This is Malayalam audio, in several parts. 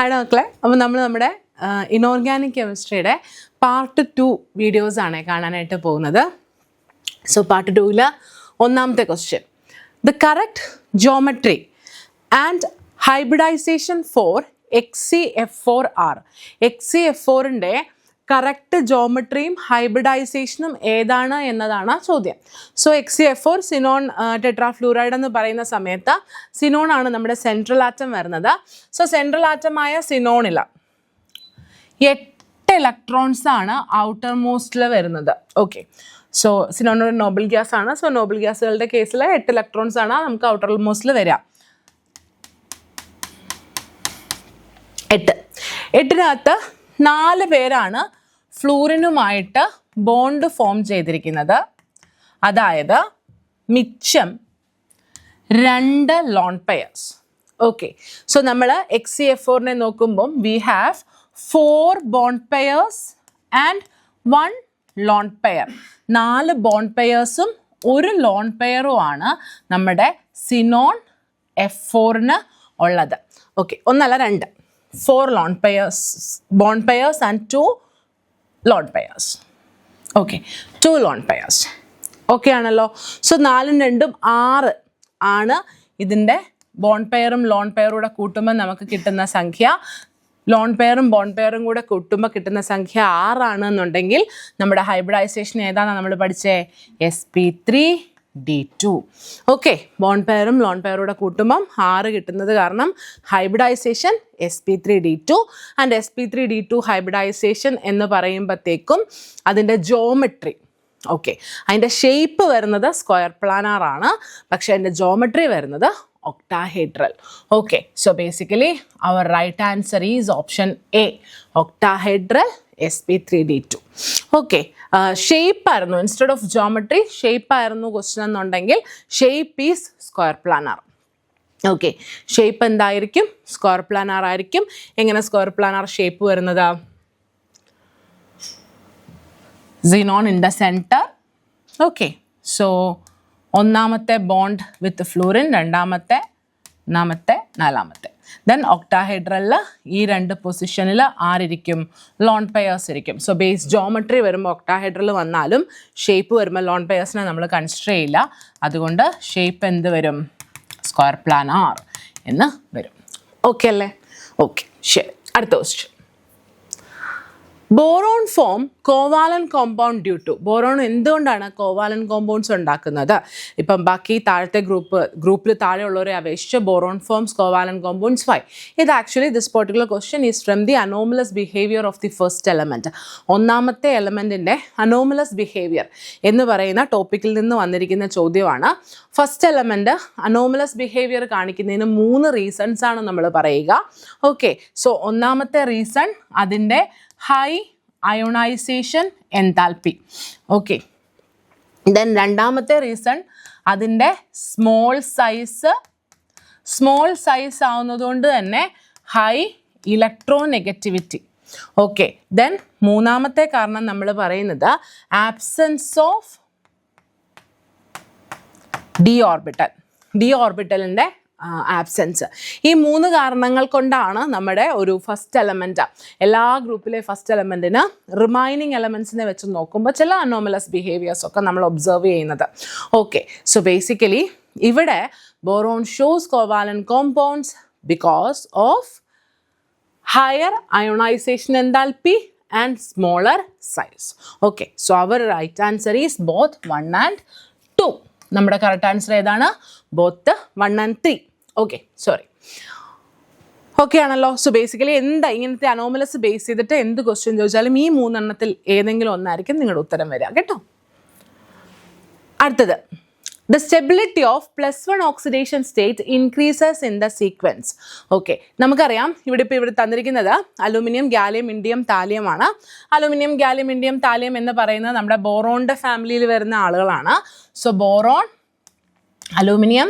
ഹായ് മക്കളെ, അപ്പോൾ നമ്മൾ നമ്മുടെ ഇനോർഗാനിക് കെമിസ്ട്രിയുടെ പാർട്ട് 2 വീഡിയോസാണ് കാണാനായിട്ട് പോകുന്നത്. സോ പാർട്ട് 2ൽ ഒന്നാമത്തെ question, the correct geometry and hybridization for XCF4R. XCF4ൻ്റെ കറക്റ്റ് ജോമെട്രിയും ഹൈബ്രിഡൈസേഷനും ഏതാണ് എന്നതാണ് ചോദ്യം. സോ XCF4 സിനോൺ ടെട്രാഫ്ലൂറൈഡ് എന്ന് പറയുന്ന സമയത്ത് സിനോൺ ആണ് നമ്മുടെ സെൻട്രൽ ആറ്റം വരുന്നത്. സോ സെൻട്രൽ ആറ്റമായ സിനോണിൽ 8 ഇലക്ട്രോൺസ് ആണ് ഔട്ടർ മോസ്റ്റിൽ വരുന്നത്. ഓക്കെ, സോ സിനോൺ ഒരു നോബിൾ ഗ്യാസ് ആണ്. സോ നോബിൾ ഗ്യാസുകളുടെ കേസിൽ 8 ഇലക്ട്രോൺസ് ആണ് നമുക്ക് ഔട്ടർ മോസ്റ്റിൽ വരിക. 8 4 പേരാണ് ഫ്ലൂറിനുമായിട്ട് ബോണ്ട് ഫോം ചെയ്തിരിക്കുന്നത്. അതായത് മിച്ചം 2 ലോൺ പെയേഴ്സ്. ഓക്കെ, സോ നമ്മൾ XCF4നെ നോക്കുമ്പം we have 4 bond pairs and 1 lone pair. 4 bond പെയേഴ്സും 1 ലോൺ പെയറും ആണ് നമ്മുടെ സിനോൺ F4ന് ഉള്ളത്. ഓക്കെ, ഒന്നല്ല 2, 4 lone pairs, bond pairs and 2 lone pairs. Okay, 2 lone pairs. Okay ആണല്ലോ. സോ 4ഉം 2ഉം 6 ആണ് ഇതിൻ്റെ ബോണ്ട് പെയറും ലോൺ പെയറും കൂടെ കൂട്ടുമ്പോൾ നമുക്ക് കിട്ടുന്ന സംഖ്യ. ലോൺ പെയറും ബോണ്ട് പെയറും കൂടെ കൂട്ടുമ്പോൾ കിട്ടുന്ന സംഖ്യ 6 ആണെന്നുണ്ടെങ്കിൽ നമ്മുടെ ഹൈബ്രിഡൈസേഷൻ ഏതാണ് നമ്മൾ പഠിച്ചേ? sp3d2. ഓക്കെ, ബോണ്ട് പെയറും ലോൺ പെയറും കൂടെ കൂട്ടുമ്പം 6 കിട്ടുന്നത് കാരണം hybridisation sp3d2. And sp3d2 hybridisation എന്ന് പറയുമ്പോഴത്തേക്കും അതിൻ്റെ ജോമെട്രി, ഓക്കെ, അതിൻ്റെ ഷേപ്പ് വരുന്നത് സ്ക്വയർ പ്ലാനാർ ആണ്, പക്ഷേ അതിൻ്റെ ജോമെട്രി വരുന്നത് octahedral. Okay, so basically our right answer is option A, octahedral sp3d2. Okay, shape ആയിരുന്നു ഇൻസ്റ്റെഡ് ഓഫ് ജോമെട്രി, ഷേപ്പ് ആയിരുന്നു ക്വസ്റ്റ്യൻ എന്നുണ്ടെങ്കിൽ shape is square planar. Okay, shape എന്തായിരിക്കും? സ്ക്വയർ പ്ലാനാർ ആയിരിക്കും. എങ്ങനെ സ്ക്വയർ പ്ലാനാർ ഷേപ്പ് വരുന്നത്? Xenon in the centre. Okay, so ഒന്നാമത്തെ ബോണ്ട് വിത്ത് ഫ്ലൂറിൻ, രണ്ടാമത്തെ, മൂന്നാമത്തെ, നാലാമത്തെ. ദെൻ ഒക്ടാഹെഡ്രലിൽ ഈ 2 പൊസിഷനിൽ ആരിക്കും? ലോൺ പെയേഴ്സ് ഇരിക്കും. സോ ബേസ് ജോമെട്രി വരുമ്പോൾ ഒക്ടാഹെഡ്രൽ വന്നാലും ഷേപ്പ് വരുമ്പോൾ ലോൺ പെയേഴ്സിനെ നമ്മൾ കൺസിഡർ ചെയ്യില്ല. അതുകൊണ്ട് ഷേപ്പ് എന്ത് വരും? സ്ക്വയർ പ്ലാനാർ എന്ന് വരും. ഓക്കെ അല്ലേ? ഓക്കെ, ശരി. അടുത്ത question, boron form covalent compound due to. Boron എന്തുകൊണ്ടാണ് കോവാലൻ കോമ്പൗണ്ട്സ് ഉണ്ടാക്കുന്നത്? ഇപ്പം ബാക്കി താഴത്തെ ഗ്രൂപ്പിൽ താഴെയുള്ളവരെ അപേക്ഷിച്ച് ബോറോൺ ഫോംസ് കോവാലൻ കോമ്പൗണ്ട്സ് 5. ഇത് actually this particular question is from the anomalous behaviour of the first element. ഒന്നാമത്തെ എലമെൻറ്റിൻ്റെ അനോമലസ് ബിഹേവിയർ എന്ന് പറയുന്ന ടോപ്പിക്കിൽ നിന്ന് വന്നിരിക്കുന്ന ചോദ്യമാണ്. ഫസ്റ്റ് എലമെൻറ്റ് അനോമലസ് ബിഹേവിയർ കാണിക്കുന്നതിന് 3 റീസൺസ് ആണ് നമ്മൾ പറയുക. ഓക്കെ, സോ ഒന്നാമത്തെ റീസൺ അതിൻ്റെ high ionisation enthalpy. Okay, then രണ്ടാമത്തെ റീസൺ അതിൻ്റെ സ്മോൾ സൈസ് ആവുന്നതുകൊണ്ട് തന്നെ ഹൈ ഇലക്ട്രോനെഗറ്റിവിറ്റി. ഓക്കെ, ദെൻ മൂന്നാമത്തെ കാരണം നമ്മൾ പറയുന്നത് ആബ്സെൻസ് ഓഫ് ഡി ഓർബിറ്റലിൻ്റെ ആബ്സെൻസ്. ഈ 3 കാരണങ്ങൾ കൊണ്ടാണ് നമ്മുടെ ഒരു ഫസ്റ്റ് എലമെൻറ്റ്, എല്ലാ ഗ്രൂപ്പിലെ ഫസ്റ്റ് എലമെൻറ്റിന് റിമൈനിങ് എലമെൻസിനെ വെച്ച് നോക്കുമ്പോൾ ചില അനോമലസ് ബിഹേവിയേഴ്സ് ഒക്കെ നമ്മൾ ഒബ്സർവ് ചെയ്യുന്നത്. ഓക്കെ, സോ ബേസിക്കലി ഇവിടെ boron shows covalent compounds because of higher ionization enthalpy and smaller size. Okay, so our right answer is both 1 and 2. നമ്മുടെ കറക്റ്റ് ആൻസർ ഏതാണ്? Both 1 and 3. Okay, sorry. Okay ആണല്ലോ. സോ ബേസിക്കലി എന്താ ഇങ്ങനത്തെ അനോമലസ് ബേസ് ചെയ്തിട്ട് എന്ത് ക്വസ്റ്റ്യൻ ചോദിച്ചാലും ഈ 3 എണ്ണത്തിൽ ഏതെങ്കിലും ഒന്നായിരിക്കും നിങ്ങളുടെ ഉത്തരം വരിക കേട്ടോ. അടുത്തത്, the stability of +1 oxidation state increases in the sequence. Okay, നമുക്കറിയാം ഇവിടെ തന്നിരിക്കുന്നത് അലൂമിനിയം, ഗാലിയം, ഇൻഡിയം, താലിയം ആണ്. അലൂമിനിയം, ഗാലിയം, ഇൻഡിയം, താലിയം എന്ന് പറയുന്നത് നമ്മുടെ ബോറോണിൻ്റെ ഫാമിലിയിൽ വരുന്ന ആളുകളാണ്. So boron, aluminium,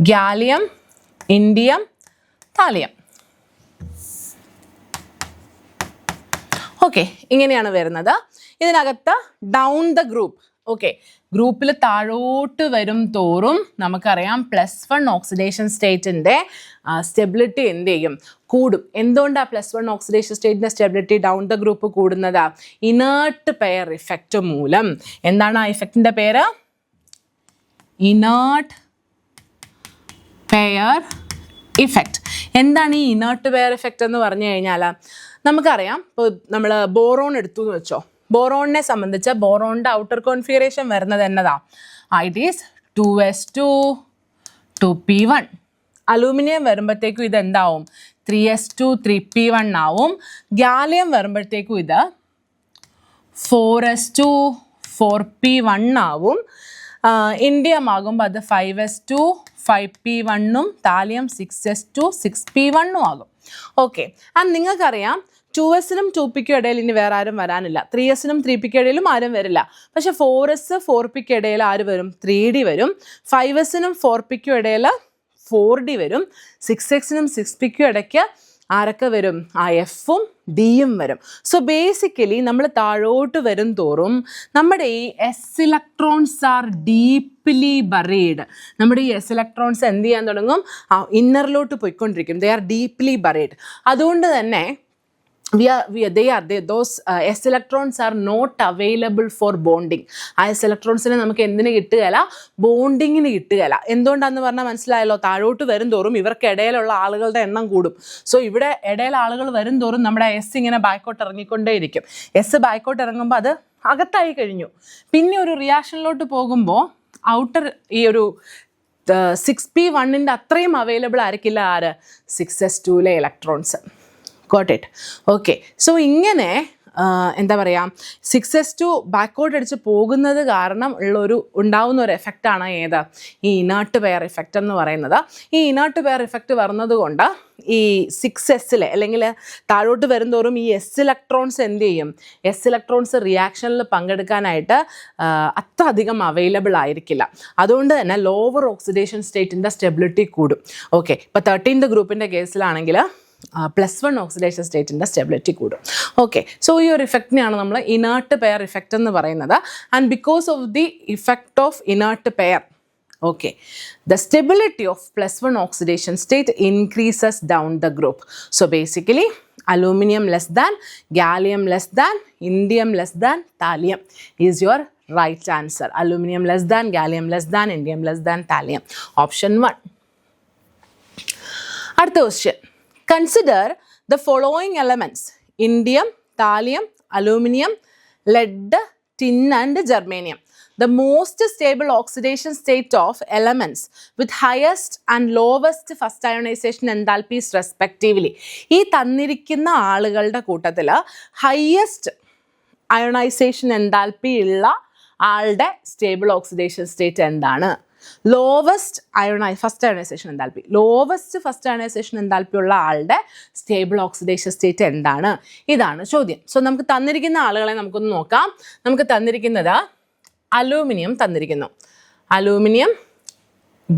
gallium, indium, thallium. Okay, ഇങ്ങനെയാണ് വരുന്നത്. ഇതിനകത്ത് ഡൗൺ ദ ഗ്രൂപ്പ് ഓക്കെ, ഗ്രൂപ്പിൽ താഴോട്ട് വരും തോറും നമുക്കറിയാം +1 ഓക്സിഡേഷൻ സ്റ്റേറ്റിൻ്റെ സ്റ്റെബിലിറ്റി എന്ത് ചെയ്യും, കൂടും. എന്തുകൊണ്ടാണ് +1 ഓക്സിഡേഷൻ സ്റ്റേറ്റിൻ്റെ സ്റ്റെബിലിറ്റി ഡൗൺ ദ ഗ്രൂപ്പ് കൂടുന്നത്? ഇനേർട്ട് പെയർ ഇഫക്റ്റ് മൂലം. എന്താണ് ആ ഇഫക്റ്റിൻ്റെ പേര്? Inert pair effect. എന്താണ് ഈ ഇനേർട്ട് പെയർ ഇഫക്റ്റ് എന്ന് പറഞ്ഞു കഴിഞ്ഞാൽ, നമുക്കറിയാം ഇപ്പോൾ നമ്മൾ ബോറോൺ എടുത്തു എന്ന് വെച്ചോ, ബോറോണിനെ സംബന്ധിച്ച് ബോറോണിൻ്റെ ഔട്ടർ കോൺഫിഗറേഷൻ വരുന്നത് എന്നതാ? It is 2s2 2p1. Aluminium വരുമ്പോഴത്തേക്കും ഇത് എന്താവും? 3s2 3p1 ആവും. ഗാലിയം വരുമ്പോഴത്തേക്കും ഇത് 4s2 4p1 ആവും. ഇൻഡിയം ആകുമ്പോൾ അത് 5s2 5p1 thallium 6s2 6p1 ആകും. ഓക്കെ, ആൻഡ് നിങ്ങൾക്കറിയാം 2sനും 2pക്കും ഇടയിൽ ഇനി വേറെ ആരും വരാനില്ല. 3sനും 3pക്കും ഇടയിലും ആരും വരില്ല. പക്ഷെ 4s 4pക്കും ഇടയിൽ ആര് വരും? 3d വരും. 5sനും 4pക്കും ഇടയിൽ 4d വരും. 6xനും 6pക്കും ഇടയ്ക്ക് ആരൊക്കെ വരും? ആ എഫും ഡിയും വരും. സോ ബേസിക്കലി നമ്മൾ താഴോട്ട് വരും തോറും നമ്മുടെ ഈ S electrons are deeply buried. നമ്മുടെ ഈ എസ് ഇലക്ട്രോൺസ് എന്ത് ചെയ്യാൻ തുടങ്ങും? ഇന്നറിലോട്ട് പോയിക്കൊണ്ടിരിക്കും. They are deeply buried. അതുകൊണ്ട് തന്നെ those s electrons are not available for bonding. ആ s electronsനെ നമുക്ക് എന്തിന് കിട്ടുകയില്ല? ബോണ്ടിങ്ങിന് കിട്ടുകയില്ല. എന്തുകൊണ്ടാന്ന് പറഞ്ഞാൽ മനസ്സിലായല്ലോ, താഴോട്ട് വരും തോറും ഇവർക്കിടയിലുള്ള ആളുകളുടെ എണ്ണം കൂടും. സോ ഇവിടെ ഇടയിൽ ആളുകൾ വരും തോറും നമ്മുടെ എസ് ഇങ്ങനെ ബാക്കോട്ട് ഇറങ്ങിക്കൊണ്ടേയിരിക്കും. എസ് ബാക്കോട്ട് ഇറങ്ങുമ്പോൾ അത് അകത്തായി കഴിഞ്ഞു. പിന്നെ ഒരു റിയാക്ഷനിലോട്ട് പോകുമ്പോൾ ഔട്ടർ ഈ ഒരു 6p1 അത്രയും അവൈലബിൾ ആയിരിക്കില്ല ആര്? 6s2 electrons. Got it. Okay, so ഇങ്ങനെ എന്താ പറയുക, 6s2 ബാക്കോട്ട് അടിച്ച് പോകുന്നത് കാരണം ഉണ്ടാവുന്ന ഒരു എഫക്റ്റാണ് ഏത്? ഈ ഇനേർട്ട് പെയർ ഇഫക്റ്റ് എന്ന് പറയുന്നത്. ഈ ഇനേർട്ട് പെയർ ഇഫക്റ്റ് വരുന്നത് കൊണ്ട് ഈ 6s അല്ലെങ്കിൽ താഴോട്ട് വരുന്തോറും ഈ എസ് ഇലക്ട്രോൺസ് എന്ത് ചെയ്യും? എസ് ഇലക്ട്രോൺസ് റിയാക്ഷനിൽ പങ്കെടുക്കാനായിട്ട് അത്ര അധികം അവൈലബിൾ ആയിരിക്കില്ല. അതുകൊണ്ട് തന്നെ ലോവർ ഓക്സിഡേഷൻ സ്റ്റേറ്റിൻ്റെ സ്റ്റെബിലിറ്റി കൂടും. ഓക്കെ, ഇപ്പോൾ 13th ഗ്രൂപ്പിൻ്റെ കേസിലാണെങ്കിൽ +1 ഓക്സിഡേഷൻ സ്റ്റേറ്റിൻ്റെ സ്റ്റെബിലിറ്റി കൂടും. ഓക്കെ, സോ ഈ ഒരു ഇഫക്റ്റിനെയാണ് നമ്മൾ ഇനേർട്ട് പെയർ ഇഫക്റ്റ് എന്ന് പറയുന്നത്. And because of the effect of inert pair, okay, the stability of +1 oxidation state increases down the group. So basically aluminum less than, gallium less than, indium less than, thallium is your right answer. Aluminum less than, gallium less than, indium less than, thallium. Option 1. അടുത്ത question. Consider the following elements: indium, thallium, aluminum, lead, tin and germanium. The most stable oxidation state of elements with highest and lowest first ionization enthalpies respectively. ഈ തന്നിരിക്കുന്ന ആളുകളുടെ കൂട്ടത്തിൽ ഹയസ്റ്റ് അയോണൈസേഷൻ എൻതാൽപ്പി ഉള്ള ആളുടെ സ്റ്റേബിൾ ഓക്സിഡേഷൻ സ്റ്റേറ്റ് എന്താണ്? Lowest first ionization enthalpy, lowest first ionization enthalpy ഉള്ള ആളുടെ സ്റ്റേബിൾ ഓക്സിഡേഷൻ സ്റ്റേറ്റ് എന്താണ്? ഇതാണ് ചോദ്യം. സോ നമുക്ക് തന്നിരിക്കുന്ന ആളുകളെ നമുക്കൊന്ന് നോക്കാം. നമുക്ക് തന്നിരിക്കുന്നത് അലൂമിനിയം തന്നിരിക്കുന്നു. അലൂമിനിയം,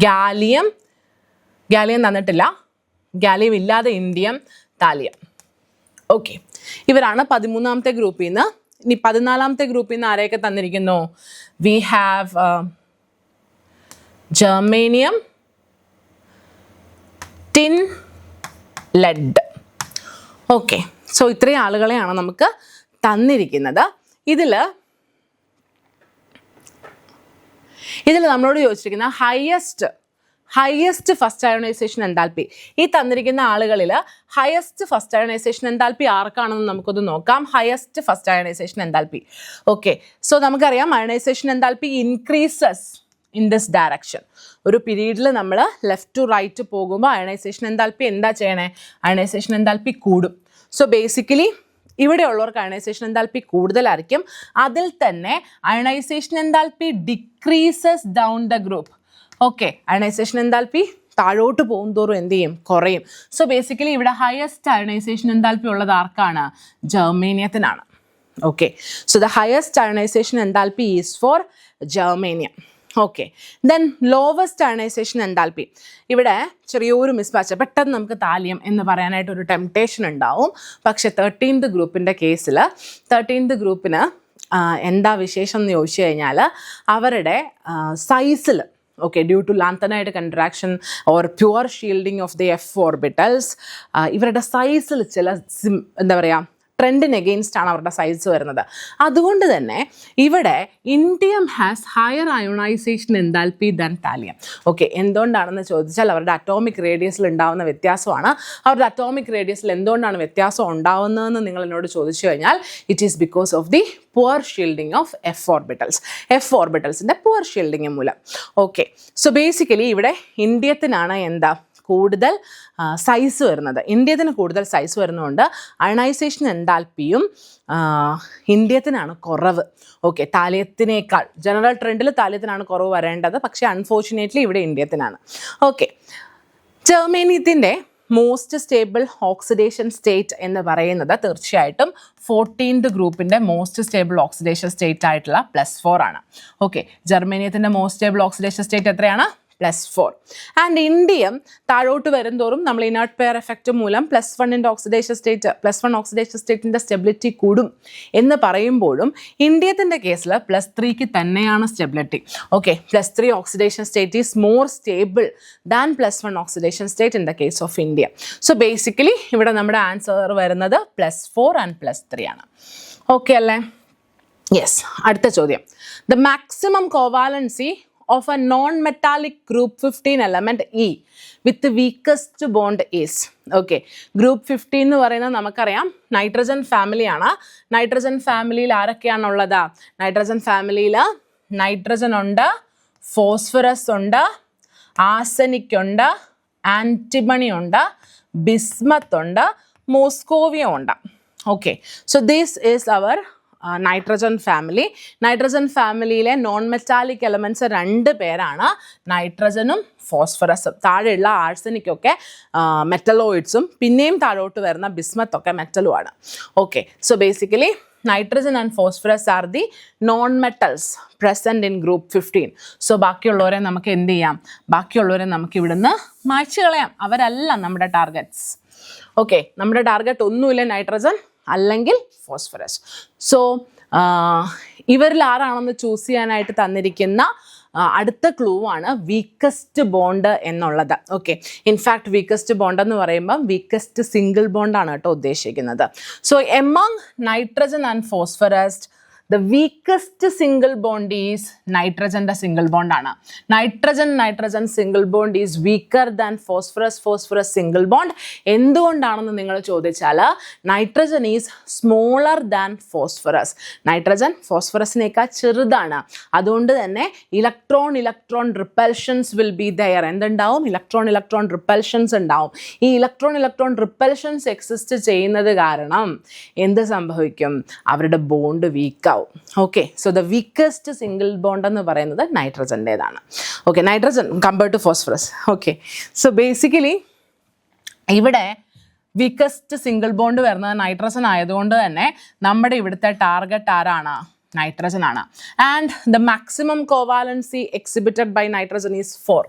ഗാലിയം തന്നിട്ടില്ല, ഗാലിയം ഇല്ലാതെ ഇൻഡിയം, താലിയം. ഓക്കെ, ഇവരാണ് 13ാമത്തെ ഗ്രൂപ്പിൽ നിന്ന്. ഇനി 14ാമത്തെ ഗ്രൂപ്പിൽ നിന്ന് ആരെയൊക്കെ തന്നിരിക്കുന്നു? We have germanium, tin, lead. Okay, so ഇത്രയും ആളുകളെയാണ് നമുക്ക് തന്നിരിക്കുന്നത്. ഇതിൽ നമ്മളോട് ചോദിച്ചിരിക്കുന്ന ഹയസ്റ്റ് ഫസ്റ്റ് അയോണൈസേഷൻ എൻതാൽപ്പി. ഈ തന്നിരിക്കുന്ന ആളുകളിൽ ഹയസ്റ്റ് ഫസ്റ്റ് അയോണൈസേഷൻ എൻതാൽപ്പി ആർക്കാണെന്ന് നമുക്കൊന്ന് നോക്കാം. Highest first ionization enthalpy. Okay, so നമുക്കറിയാം ionization enthalpy increases in this direction. ഒരു പീരീഡിൽ നമ്മൾ ലെഫ്റ്റ് ടു റൈറ്റ് പോകുമ്പോൾ അയണൈസേഷൻ എൻതാൽപ്പി എന്താ ചെയ്യണേ? അയണൈസേഷൻ എൻതാൽപ്പി കൂടും. സോ ബേസിക്കലി ഇവിടെയുള്ളവർക്ക് അയണൈസേഷൻ എൻതാൽപ്പി കൂടുതലായിരിക്കും. അതിൽ തന്നെ ionization enthalpy decreases down the group. Okay, ionization enthalpy താഴോട്ട് പോകും തോറും എന്ത് ചെയ്യും? കുറയും. സോ ബേസിക്കലി ഇവിടെ ഹയസ്റ്റ് അയണൈസേഷൻ എൻതാൽപ്പി ഉള്ളത് ആർക്കാണ്? ജർമേനിയത്തിനാണ്. Okay, so the highest ionization enthalpy is for germanium. Okay, then lowest ionization enthalpy. ഇവിടെ ചെറിയൊരു മിസ്മാച്ച്, പെട്ടെന്ന് നമുക്ക് താലിയം എന്ന് പറയാനായിട്ട് ഒരു ടെംപ്ടേഷൻ ഉണ്ടാവും. പക്ഷേ 13th ഗ്രൂപ്പിൻ്റെ കേസിൽ 13th ഗ്രൂപ്പിന് എന്താ വിശേഷം എന്ന് ചോദിച്ചു കഴിഞ്ഞാൽ അവരുടെ സൈസിൽ due to lanthanide contraction or pure shielding of the f orbitals ഇവരുടെ സൈസിൽ ചില എന്താ പറയുക ട്രെൻഡിന് എഗെയിൻസ്റ്റ് ആണ് അവരുടെ സൈസ് വരുന്നത്. അതുകൊണ്ട് തന്നെ ഇവിടെ indium has higher ionization enthalpy than thallium. എന്തുകൊണ്ടാണെന്ന് ചോദിച്ചാൽ അവരുടെ അറ്റോമിക് റേഡിയസിൽ ഉണ്ടാകുന്ന വ്യത്യാസമാണ്. അവരുടെ അറ്റോമിക് റേഡിയസിൽ എന്തുകൊണ്ടാണ് വ്യത്യാസം ഉണ്ടാവുന്നതെന്ന് നിങ്ങൾ എന്നോട് ചോദിച്ചു കഴിഞ്ഞാൽ it is because of the poor shielding of F ഓർബിറ്റൽസിൻ്റെ പുവർ ഷീൽഡിങ് മൂലം. സോ ബേസിക്കലി ഇവിടെ ഇന്ത്യത്തിനാണ് എന്താ കൂടുതൽ സൈസ് വരുന്നത്. ഇന്ത്യത്തിന് കൂടുതൽ സൈസ് വരുന്നതുകൊണ്ട് അയണൈസേഷൻ എൻതാൽപ്പിയും ഇന്ത്യത്തിനാണ് കുറവ്. താലിയത്തിനേക്കാൾ ജനറൽ ട്രെൻഡിൽ താലിയത്തിനാണ് കുറവ് വരേണ്ടത്, പക്ഷേ അൺഫോർച്ചുനേറ്റ്ലി ഇവിടെ ഇന്ത്യത്തിനാണ്. ജർമേനിയത്തിൻ്റെ മോസ്റ്റ് സ്റ്റേബിൾ ഓക്സിഡേഷൻ സ്റ്റേറ്റ് എന്ന് പറയുന്നത് തീർച്ചയായിട്ടും 14th ഗ്രൂപ്പിൻ്റെ മോസ്റ്റ് സ്റ്റേബിൾ ഓക്സിഡേഷൻ സ്റ്റേറ്റ് ആയിട്ടുള്ള +4 ആണ്. ജർമേനിയത്തിൻ്റെ മോസ്റ്റ് സ്റ്റേബിൾ ഓക്സിഡേഷൻ സ്റ്റേറ്റ് എത്രയാണ്? +4. ആൻഡ് ഇന്ത്യയും താഴോട്ട് വരുംതോറും നമ്മൾ ഇനേർട്ട് പെയർ എഫക്റ്റ് മൂലം +1 ഓക്സിഡേഷൻ സ്റ്റേറ്റിൻ്റെ സ്റ്റെബിലിറ്റി കൂടും എന്ന് പറയുമ്പോഴും ഇന്ത്യത്തിൻ്റെ കേസിൽ +3ക്ക് തന്നെയാണ് stability. +3 oxidation state is more stable than +1 oxidation state in the case of India. So basically ഇവിടെ നമ്മുടെ ആൻസർ വരുന്നത് +4 ആൻഡ് +3 ആണ്. അല്ലേ? യെസ്. അടുത്ത ചോദ്യം. The maximum covalency of a non-metallic group 15 element E with the weakest bond is. Group 15 എന്ന് പറയുന്നത് നമുക്കറിയാം നൈട്രജൻ ഫാമിലിയാണ്. നൈട്രജൻ ഫാമിലിയിൽ ആരൊക്കെയാണുള്ളത്? നൈട്രജൻ ഫാമിലിയിൽ നൈട്രജൻ ഉണ്ട്, ഫോസ്ഫറസ് ഉണ്ട്, ആർസനിക് ഉണ്ട്, ആൻറ്റിമണി ഉണ്ട്, ബിസ്മത്ത് ഉണ്ട്, മോസ്കോവിയം ഉണ്ട്. So this is our nitrogen family. Nitrogen ഫാമിലിയിലെ നോൺ മെറ്റാലിക് എലമെൻറ്റ്സ് 2 പേരാണ്, നൈട്രജനും ഫോസ്ഫറസും. താഴെയുള്ള ആർസനിക്കൊക്കെ മെറ്റലോയിഡ്സും പിന്നെയും താഴോട്ട് വരുന്ന ബിസ്മത്തൊക്കെ മെറ്റലുമാണ്. So basically nitrogen and phosphorus are the non metals present in group 15. So ബാക്കിയുള്ളവരെ നമുക്ക് എന്ത് ചെയ്യാം? ബാക്കിയുള്ളവരെ നമുക്ക് ഇവിടുന്ന് മായ്ച്ചു കളയാം. അവരല്ല നമ്മുടെ ടാർഗറ്റ്സ്. നമ്മുടെ ടാർഗറ്റ് ഒന്നുമില്ല നൈട്രജൻ അല്ലെങ്കിൽ ഫോസ്ഫറസ്. സോ ഇവരിൽ ആരാണെന്ന് ചൂസ് ചെയ്യാനായിട്ട് തന്നിരിക്കുന്ന അടുത്ത ക്ലൂ ആണ് വീക്കസ്റ്റ് ബോണ്ട് എന്നുള്ളത്. ഇൻഫാക്ട് വീക്കസ്റ്റ് ബോണ്ട് എന്ന് പറയുമ്പം വീക്കസ്റ്റ് സിംഗിൾ ബോണ്ടാണ് കേട്ടോ ഉദ്ദേശിക്കുന്നത്. So among nitrogen and phosphorus the weakest single bond is nitrogen single bond ആണ്. Nitrogen single bond is weaker than phosphorus single bond. എന്തുകൊണ്ടാണെന്ന് നിങ്ങൾ ചോദിച്ചാൽ nitrogen is smaller than phosphorus. Nitrogen ഫോസ്ഫറസിനേക്കാൾ ചെറുതാണ്. അതുകൊണ്ട് തന്നെ electron repulsions will be there. എന്തുണ്ടാവും? ഇലക്ട്രോൺ റിപ്പൽഷൻസ് ഉണ്ടാവും. ഈ ഇലക്ട്രോൺ റിപ്പൽഷൻസ് എക്സിസ്റ്റ് ചെയ്യുന്നത് കാരണം എന്ത് സംഭവിക്കും? അവരുടെ ബോണ്ട് വീക്കാവും. So the weakest single bond എന്ന് പറയുന്നത് നൈട്രജൻ്റേതാണ്. Nitrogen compared to phosphorus. So basically ഇവിടെ വീക്കസ്റ്റ് സിംഗിൾ ബോണ്ട് വരുന്നത് നൈട്രജൻ ആയതുകൊണ്ട് തന്നെ നമ്മുടെ ഇവിടുത്തെ ടാർഗറ്റ് ആരാണ്? നൈട്രജൻ ആണ്. And the maximum covalency exhibited by nitrogen is 4.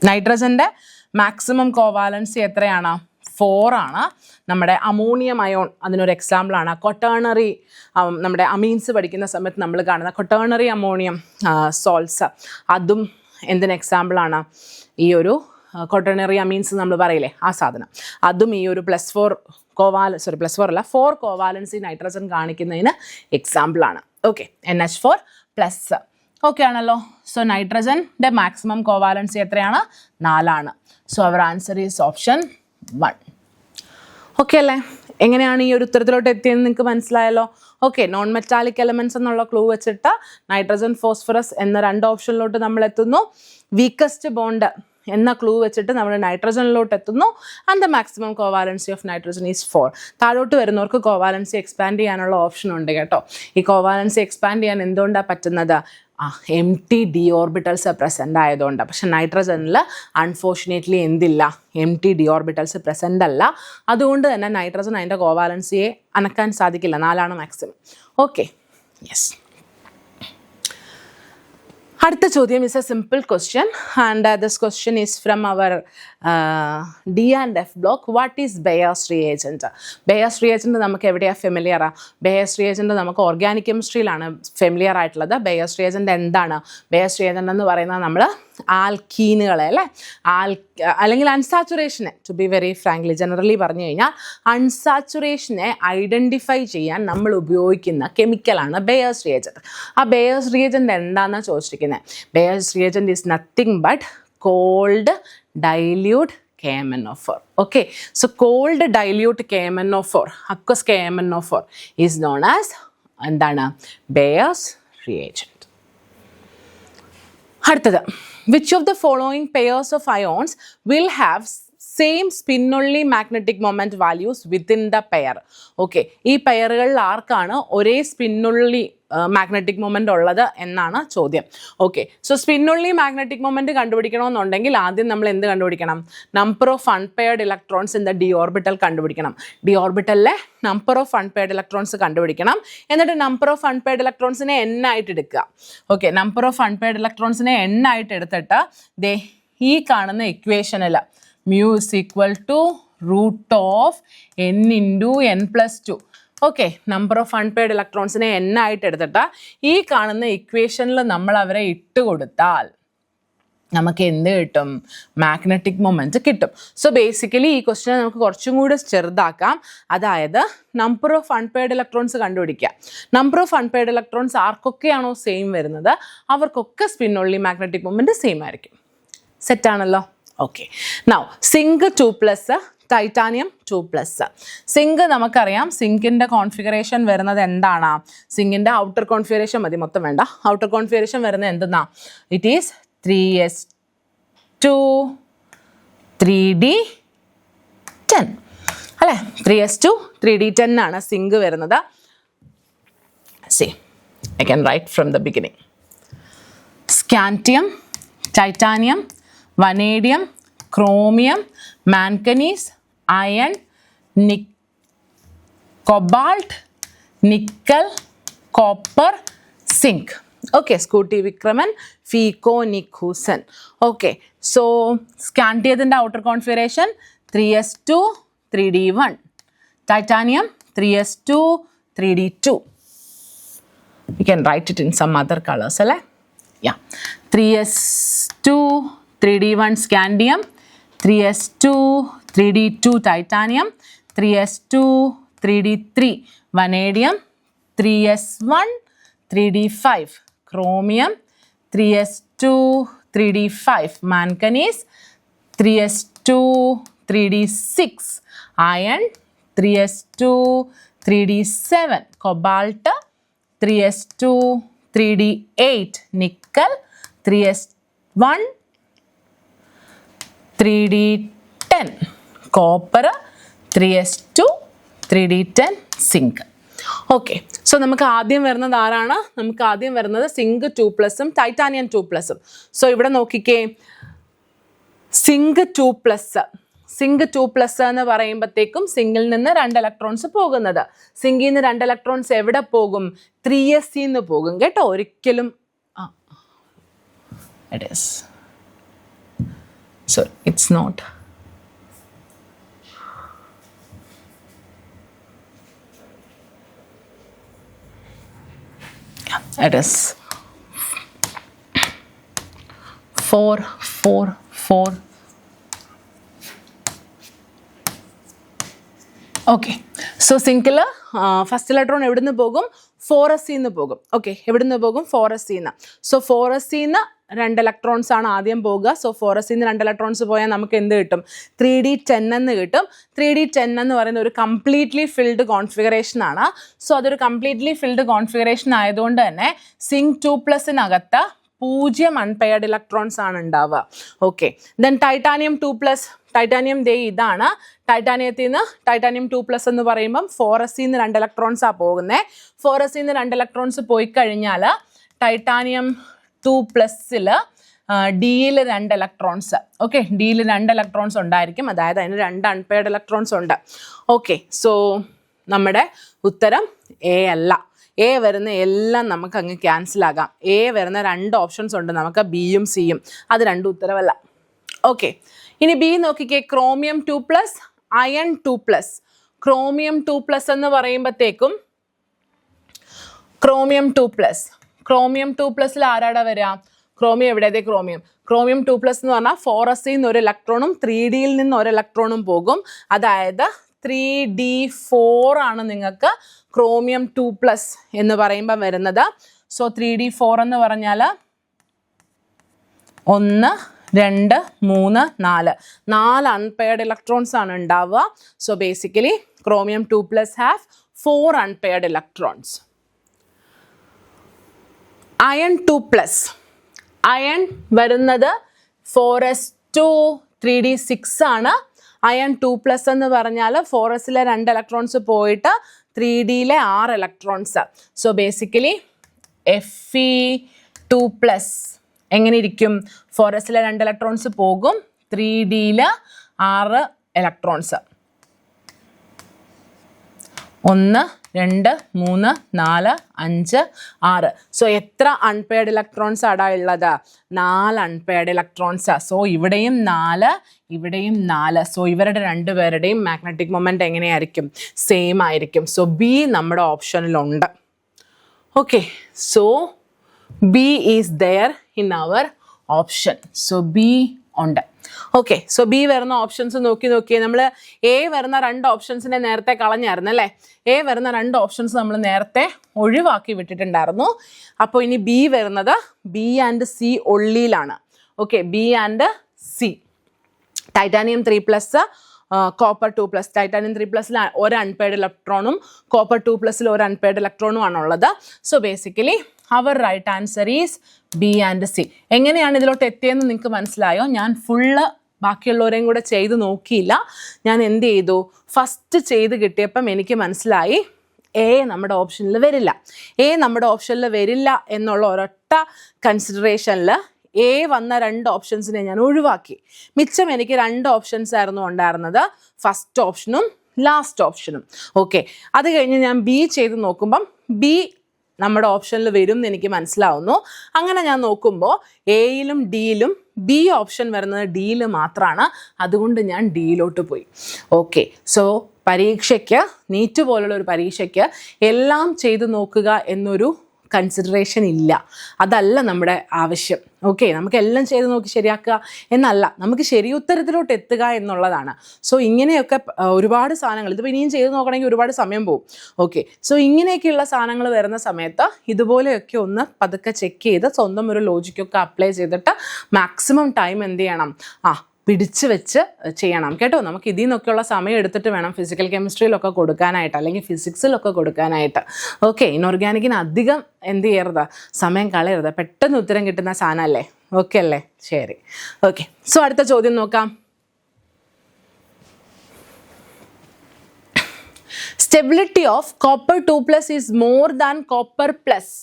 നൈട്രജൻ്റെ മാക്സിമം കോവാലൻസി എത്രയാണ്? 4 ആണ്. നമ്മുടെ അമോണിയം അയോൺ അതിനൊരു എക്സാമ്പിളാണ്. ക്വട്ടേണറി നമ്മുടെ അമീൻസ് പഠിക്കുന്ന സമയത്ത് നമ്മൾ കാണുന്ന ക്വട്ടേണറി അമോണിയം സോൾട്സ്, അതും എന്തിന് എക്സാമ്പിളാണ്? ഈ ഒരു ക്വട്ടേണറി അമീൻസ് നമ്മൾ പറയില്ലേ, ആ സാധനം. അതും ഈ ഒരു +4 കോവാലൻസി നൈട്രജൻ കാണിക്കുന്നതിന് എക്സാമ്പിളാണ്. NH4+ ആണല്ലോ. സോ നൈട്രജൻ്റെ മാക്സിമം കോവാലൻസി എത്രയാണ്? 4 ആണ്. So our answer is option 1. അല്ലേ? എങ്ങനെയാണ് ഈ ഒരു ഉത്തരത്തിലോട്ട് എത്തിയെന്ന് നിങ്ങൾക്ക് മനസ്സിലായല്ലോ. നോൺ മെറ്റാലിക് എലമെൻറ്റ്സ് എന്നുള്ള ക്ലൂ വെച്ചിട്ട് നൈട്രജൻ ഫോസ്ഫറസ് എന്ന 2 ഓപ്ഷനിലോട്ട് നമ്മൾ എത്തുന്നു. വീക്കസ്റ്റ് ബോണ്ട് എന്ന ക്ലൂ വെച്ചിട്ട് നമ്മൾ നൈട്രജനിലോട്ട് എത്തുന്നു. And the maximum covalency of nitrogen is 4. താഴോട്ട് വരുന്നവർക്ക് കോവാലൻസി എക്സ്പാൻഡ് ചെയ്യാനുള്ള ഓപ്ഷൻ ഉണ്ട് കേട്ടോ. ഈ കോവാലൻസി എക്സ്പാൻഡ് ചെയ്യാൻ എന്തുകൊണ്ടാണ് പറ്റുന്നത്? empty d ഓർബിറ്റൽസ് പ്രസൻ്റ് ആയതുകൊണ്ട്. പക്ഷെ നൈട്രജനിൽ അൺഫോർച്ചുനേറ്റ്ലി എന്തില്ല? empty d ഓർബിറ്റൽസ് പ്രസൻ്റ് അല്ല. അതുകൊണ്ട് തന്നെ നൈട്രജൻ അതിൻ്റെ കോവാലൻസിയെ അനക്കാൻ സാധിക്കില്ല. 4 ആണ് മാക്സിമം. യെസ്. അടുത്ത ചോദ്യം is a simple question and this question is from our D and F block. What is Bayer's reagent? Bayer's reagent നമുക്ക് എവിടെയാണ് ഫെമിലിയർ? Bayer's reagent നമുക്ക് ഓർഗാനിക് കെമിസ്ട്രിയിലാണ് ഫെമിലിയർ ആയിട്ടുള്ളത്. Bayer's reagent എന്താണ്? Bayer's reagent എന്ന് പറയുന്നത് നമ്മൾ ആൽക്കീനുകളെ അല്ലേ, അല്ലെങ്കിൽ അൺസാച്ചുറേഷനെ, to be very frankly generally പറഞ്ഞു കഴിഞ്ഞാൽ അൺസാച്ചുറേഷനെ ഐഡൻറ്റിഫൈ ചെയ്യാൻ നമ്മൾ ഉപയോഗിക്കുന്ന കെമിക്കലാണ് Bayer's reagent. ആ Bayer's reagent എന്താണെന്ന് ചോദിച്ചിരിക്കുന്നത്. Bayer's reagent is nothing but cold dilute KMnO4. Okay, so cold dilute KMnO4, aqueous KMnO4 is known as എന്താണ്? Bayer's reagent. അടുത്തത്, which of the following pairs of ions will have same spin only magnetic moment values within the pair? Okay, ഈ പെയറുകളിൽ ആർക്കാണ് ഒരേ സ്പിന്നുള്ളി മാഗ്നറ്റിക് മൊമെൻ്റ് ഉള്ളത് എന്നാണ് ചോദ്യം. Okay, so spin only magnetic moment കണ്ടുപിടിക്കണമെന്നുണ്ടെങ്കിൽ ആദ്യം നമ്മൾ എന്ത് കണ്ടുപിടിക്കണം? Number of unpaired electrons in the D orbital കണ്ടുപിടിക്കണം. ഡി ഓർബിറ്റലിലെ നമ്പർ ഓഫ് അൺപെയർഡ് ഇലക്ട്രോൺസ് കണ്ടുപിടിക്കണം. എന്നിട്ട് നമ്പർ ഓഫ് അൺപെയർഡ് ഇലക്ട്രോൺസിനെ n ആയിട്ട് എടുക്കുക. ഓക്കെ, നമ്പർ ഓഫ് അൺപെയർഡ് ഇലക്ട്രോൺസിനെ n ആയിട്ട് എടുത്തിട്ട് ദേ ഈ കാണുന്ന ഇക്വേഷനിൽ mu is equal to root of n into n plus 2. Okay, number of unpaired ഇലക്ട്രോൺസിനെ n ആയിട്ട് എടുത്തിട്ട് ഈ കാണുന്ന ഇക്വേഷനിൽ നമ്മൾ അവരെ ഇട്ട് കൊടുത്താൽ നമുക്ക് എന്ത് കിട്ടും? മാഗ്നറ്റിക് മൊമെൻറ്റ് കിട്ടും. സോ ബേസിക്കലി ഈ ക്വസ്റ്റിനെ നമുക്ക് കുറച്ചും കൂടി ചെറുതാക്കാം. അതായത് നമ്പർ ഓഫ് അൺപെയർഡ് ഇലക്ട്രോൺസ് കണ്ടുപിടിക്കുക. നമ്പർ ഓഫ് അൺപെയർഡ് ഇലക്ട്രോൺസ് ആർക്കൊക്കെയാണോ സെയിം വരുന്നത് അവർക്കൊക്കെ സ്പിന്നുള്ളി മാഗ്നറ്റിക് മൊമെൻറ്റ് സെയിം ആയിരിക്കും. സെറ്റാണല്ലോ? Okay, now zinc 2+, titanium 2+. Zinc നമുക്കറിയാം, സിങ്കിൻ്റെ കോൺഫിഗറേഷൻ വരുന്നത് എന്താണ്? സിങ്കിൻ്റെ ഔട്ടർ കോൺഫിഗറേഷൻ മതി, മൊത്തം വേണ്ട. ഔട്ടർ കോൺഫിഗറേഷൻ വരുന്നത് എന്തെന്നാ? ഇറ്റ് ഈസ് 3s2 3d10 അല്ലേ? 3s2 3d10 ആണ് സിങ്ക് വരുന്നത്. See, I can write from the beginning. Scandium, titanium, vanadium, chromium, manganese, iron, cobalt, nickel, copper, zinc. Okay, Scotty Vikraman, Fico, Nick Husen. Okay, so scandium outer configuration 3s2 3d1, titanium 3s2 3d2. You can write it in some other colors, right? Yeah, 3s2 3d1 scandium, 3s2 3d2 titanium, 3s2 3d3 vanadium, 3s1 3d5 chromium, 3s2 3d5 manganese, 3s2 3d6 iron, 3s2 3d7 cobalt, 3s2 3d8 nickel, 3s1 3d10 copper, 3s2 3d10 zinc. Okay, so നമുക്ക് ആദ്യം വരുന്നത് ആരാണ്? നമുക്ക് ആദ്യം വരുന്നത് സിങ്ക് 2+ഉം ടൈറ്റാനിയം 2+ഉം. സോ ഇവിടെ നോക്കിക്കേ, സിങ്ക് 2+, സിങ്ക് 2+ എന്ന് പറയുമ്പോഴത്തേക്കും സിങ്കിൽ നിന്ന് 2 ഇലക്ട്രോൺസ് പോകുന്നത്. സിങ്കിൽ നിന്ന് 2 ഇലക്ട്രോൺസ് എവിടെ പോകും? 3s പോകും കേട്ടോ. ഒരിക്കലും it is, so it's not. It is 4 4 4. Okay, so സിങ്കിൽ ഫസ്റ്റ് ഇലക്ട്രോൺ എവിടെ നിന്ന് പോകും? 4s പോകും. ഓക്കെ, എവിടെ നിന്ന് പോകും? 4s. സോ 4s 2 ഇലക്ട്രോൺസ് ആണ് ആദ്യം പോകുക. സോ 4s 2 ഇലക്ട്രോൺസ് പോയാൽ നമുക്ക് എന്ത് കിട്ടും? 3d10 എന്ന് കിട്ടും. 3d10 എന്ന് പറയുന്ന ഒരു കംപ്ലീറ്റ്ലി ഫിൽഡ് കോൺഫിഗറേഷൻ ആണ്. സോ അതൊരു കംപ്ലീറ്റ്ലി ഫിൽഡ് കോൺഫിഗറേഷൻ ആയതുകൊണ്ട് തന്നെ സിങ്ക് 2+നകത്ത് 0 അൺപെയർഡ് ഇലക്ട്രോൺസ് ആണ് ഉണ്ടാവുക. ഓക്കെ, ദെൻ ടൈറ്റാനിയം 2+, ടൈറ്റാനിയം ദേ ഇതാണ്. ടൈറ്റാനിയത്തിൽ നിന്ന് ടൈറ്റാനിയം 2+ എന്ന് പറയുമ്പം 4s 2 ഇലക്ട്രോൺസാണ് പോകുന്നത്. 4s 2 ഇലക്ട്രോൺസ് പോയി കഴിഞ്ഞാൽ ടൈറ്റാനിയം 2+ൽ ഡിയിൽ 2 ഇലക്ട്രോൺസ്. ഓക്കെ, ഡിയിൽ 2 ഇലക്ട്രോൺസ് ഉണ്ടായിരിക്കും. അതായത് അതിന് 2 അൺപെയർഡ് ഇലക്ട്രോൺസ് ഉണ്ട്. ഓക്കെ, സോ നമ്മുടെ ഉത്തരം എ അല്ല. എ വരുന്ന എല്ലാം നമുക്ക് അങ്ങ് ക്യാൻസൽ ആകാം. എ വരുന്ന 2 ഓപ്ഷൻസ് ഉണ്ട് നമുക്ക്, ബിയും സിയും. അത് രണ്ടും ഉത്തരവല്ല. ഓക്കെ, ഇനി ബി നോക്കിക്കേ. Chromium 2+, iron 2+. ക്രോമിയം 2+ എന്ന് പറയുമ്പോഴത്തേക്കും ക്രോമിയം 2+ൽ ആരാടാ വരിക? ക്രോമിയം എവിടെയതേ ക്രോമിയം 2+ എന്ന് പറഞ്ഞാൽ 4s നിന്ന് ഒരു ഇലക്ട്രോണും 3Dയിൽ നിന്ന് ഒരു ഇലക്ട്രോണും പോകും. അതായത് 3D4 ആണ് നിങ്ങൾക്ക് ക്രോമിയം 2+ എന്ന് പറയുമ്പോൾ വരുന്നത്. സോ 3D4 എന്ന് പറഞ്ഞാൽ 1, 2, 3, 4 അൺപെയർഡ് ഇലക്ട്രോൺസ് ആണ് ഉണ്ടാവുക. So basically chromium 2+ have 4 unpaired electrons. Iron 2+, iron വരുന്നത് 4s2 3D6 ആണ്. അയൺ 2+ എന്ന് പറഞ്ഞാൽ 4sലെ 2 ഇലക്ട്രോൺസ് പോയിട്ട് 3Dയിലെ 6 ഇലക്ട്രോൺസ്. സോ ബേസിക്കലി Fe2+ എങ്ങനെ ഇരിക്കും? 4sലെ 2 ഇലക്ട്രോൺസ് പോകും, 3Dയിൽ 6 ഇലക്ട്രോൺസ്. 1, 2, 3, 4, 5, 6. സോ എത്ര അൺപെയർഡ് ഇലക്ട്രോൺസ് ആടാ ഉള്ളത്? 4 അൺപെയർഡ് ഇലക്ട്രോൺസ്. സോ ഇവിടെയും 4, ഇവിടെയും 4. സോ ഇവരുടെ രണ്ടുപേരുടെയും മാഗ്നറ്റിക് മൊമെന്റ് എങ്ങനെയായിരിക്കും? സെയിം ആയിരിക്കും. സോ ബി നമ്മുടെ ഓപ്ഷനിലുണ്ട്. Okay, so B is there in our option. So B ഉണ്ട്. ഓക്കെ, സോ ബി വരുന്ന ഓപ്ഷൻസ് നോക്കിയേ. നമ്മൾ എ വരുന്ന 2 ഓപ്ഷൻസിനെ നേരത്തെ കളഞ്ഞായിരുന്നു അല്ലേ? എ വരുന്ന 2 ഓപ്ഷൻസ് നമ്മൾ നേരത്തെ ഒഴിവാക്കി വിട്ടിട്ടുണ്ടായിരുന്നു. അപ്പോൾ ഇനി ബി വരുന്നത് ബി ആൻഡ് സി ഒള്ളിയിലാണ്. Okay, B and C. Titanium 3+, copper 2+. Titanium 3+ൽ 1 അൺപെയർഡ് ഇലക്ട്രോണും കോപ്പർ 2+ൽ 1 അൺപെയർഡ് ഇലക്ട്രോണും ആണുള്ളത്. So basically our right answer is B and C. എങ്ങനെയാണ് ഇതിലോട്ട് എത്തിയെന്ന് നിങ്ങൾക്ക് മനസ്സിലായോ? ഞാൻ ഫുള്ള് ബാക്കിയുള്ളവരെയും കൂടെ ചെയ്ത് നോക്കിയില്ല. ഞാൻ എന്ത് ചെയ്തു? ഫസ്റ്റ് ചെയ്ത് കിട്ടിയപ്പം എനിക്ക് മനസ്സിലായി എ നമ്മുടെ ഓപ്ഷനിൽ വരില്ല. എ നമ്മുടെ ഓപ്ഷനിൽ വരില്ല എന്നുള്ള ഒരൊറ്റ കൺസിഡറേഷനിൽ എ വന്ന 2 ഓപ്ഷൻസിനെ ഞാൻ ഒഴിവാക്കി. മിച്ചം എനിക്ക് 2 ഓപ്ഷൻസ് ആയിരുന്നു ഉണ്ടായിരുന്നത്, ഫസ്റ്റ് ഓപ്ഷനും ലാസ്റ്റ് ഓപ്ഷനും. ഓക്കെ, അത് കഴിഞ്ഞ് ഞാൻ ബി ചെയ്ത് നോക്കുമ്പം ബി നമ്മുടെ ഓപ്ഷനിൽ വരും എന്ന് എനിക്ക് മനസ്സിലാവുന്നു. അങ്ങനെ ഞാൻ നോക്കുമ്പോൾ എയിലും ഡിയിലും ബി ഓപ്ഷൻ വരുന്നത് ഡിയിൽ മാത്രമാണ്. അതുകൊണ്ട് ഞാൻ ഡിയിലോട്ട് പോയി. ഓക്കെ, സോ പരീക്ഷയ്ക്ക്, നീറ്റ് പോലുള്ള ഒരു പരീക്ഷയ്ക്ക് എല്ലാം ചെയ്ത് നോക്കുക എന്നൊരു കൺസിഡറേഷൻ ഇല്ല. അതല്ല നമ്മുടെ ആവശ്യം. ഓക്കെ, നമുക്ക് എല്ലാം ചെയ്ത് നോക്കി ശരിയാക്കുക എന്നല്ല, നമുക്ക് ശരി ഉത്തരത്തിലോട്ട് എത്തുക എന്നുള്ളതാണ്. സോ ഇങ്ങനെയൊക്കെ ഒരുപാട് സാധനങ്ങൾ, ഇതിപ്പോൾ ഇനിയും ചെയ്ത് നോക്കണമെങ്കിൽ ഒരുപാട് സമയം പോകും. ഓക്കെ, സോ ഇങ്ങനെയൊക്കെയുള്ള സാധനങ്ങൾ വരുന്ന സമയത്ത് ഇതുപോലെയൊക്കെ ഒന്ന് പതുക്കെ ചെക്ക് ചെയ്ത് സ്വന്തം ഒരു ലോജിക്കൊക്കെ അപ്ലൈ ചെയ്തിട്ട് മാക്സിമം ടൈം എന്ത് ചെയ്യണം? പിടിച്ച് വെച്ച് ചെയ്യണം കേട്ടോ. നമുക്ക് ഇതിൽ നിന്നൊക്കെയുള്ള സമയം എടുത്തിട്ട് വേണം ഫിസിക്കൽ കെമിസ്ട്രിയിലൊക്കെ കൊടുക്കാനായിട്ട്, അല്ലെങ്കിൽ ഫിസിക്സിലൊക്കെ കൊടുക്കാനായിട്ട്. ഓക്കെ, ഇനോർഗാനിക്കിന് അധികം എന്ത് ചെയ്യരുത്, സമയം കളയരുത്. പെട്ടെന്ന് ഉത്തരം കിട്ടുന്ന സാധനമല്ലേ? ഓക്കെ അല്ലേ? ശരി, ഓക്കെ. സോ അടുത്ത ചോദ്യം നോക്കാം. Stability of copper 2+ is more than copper plus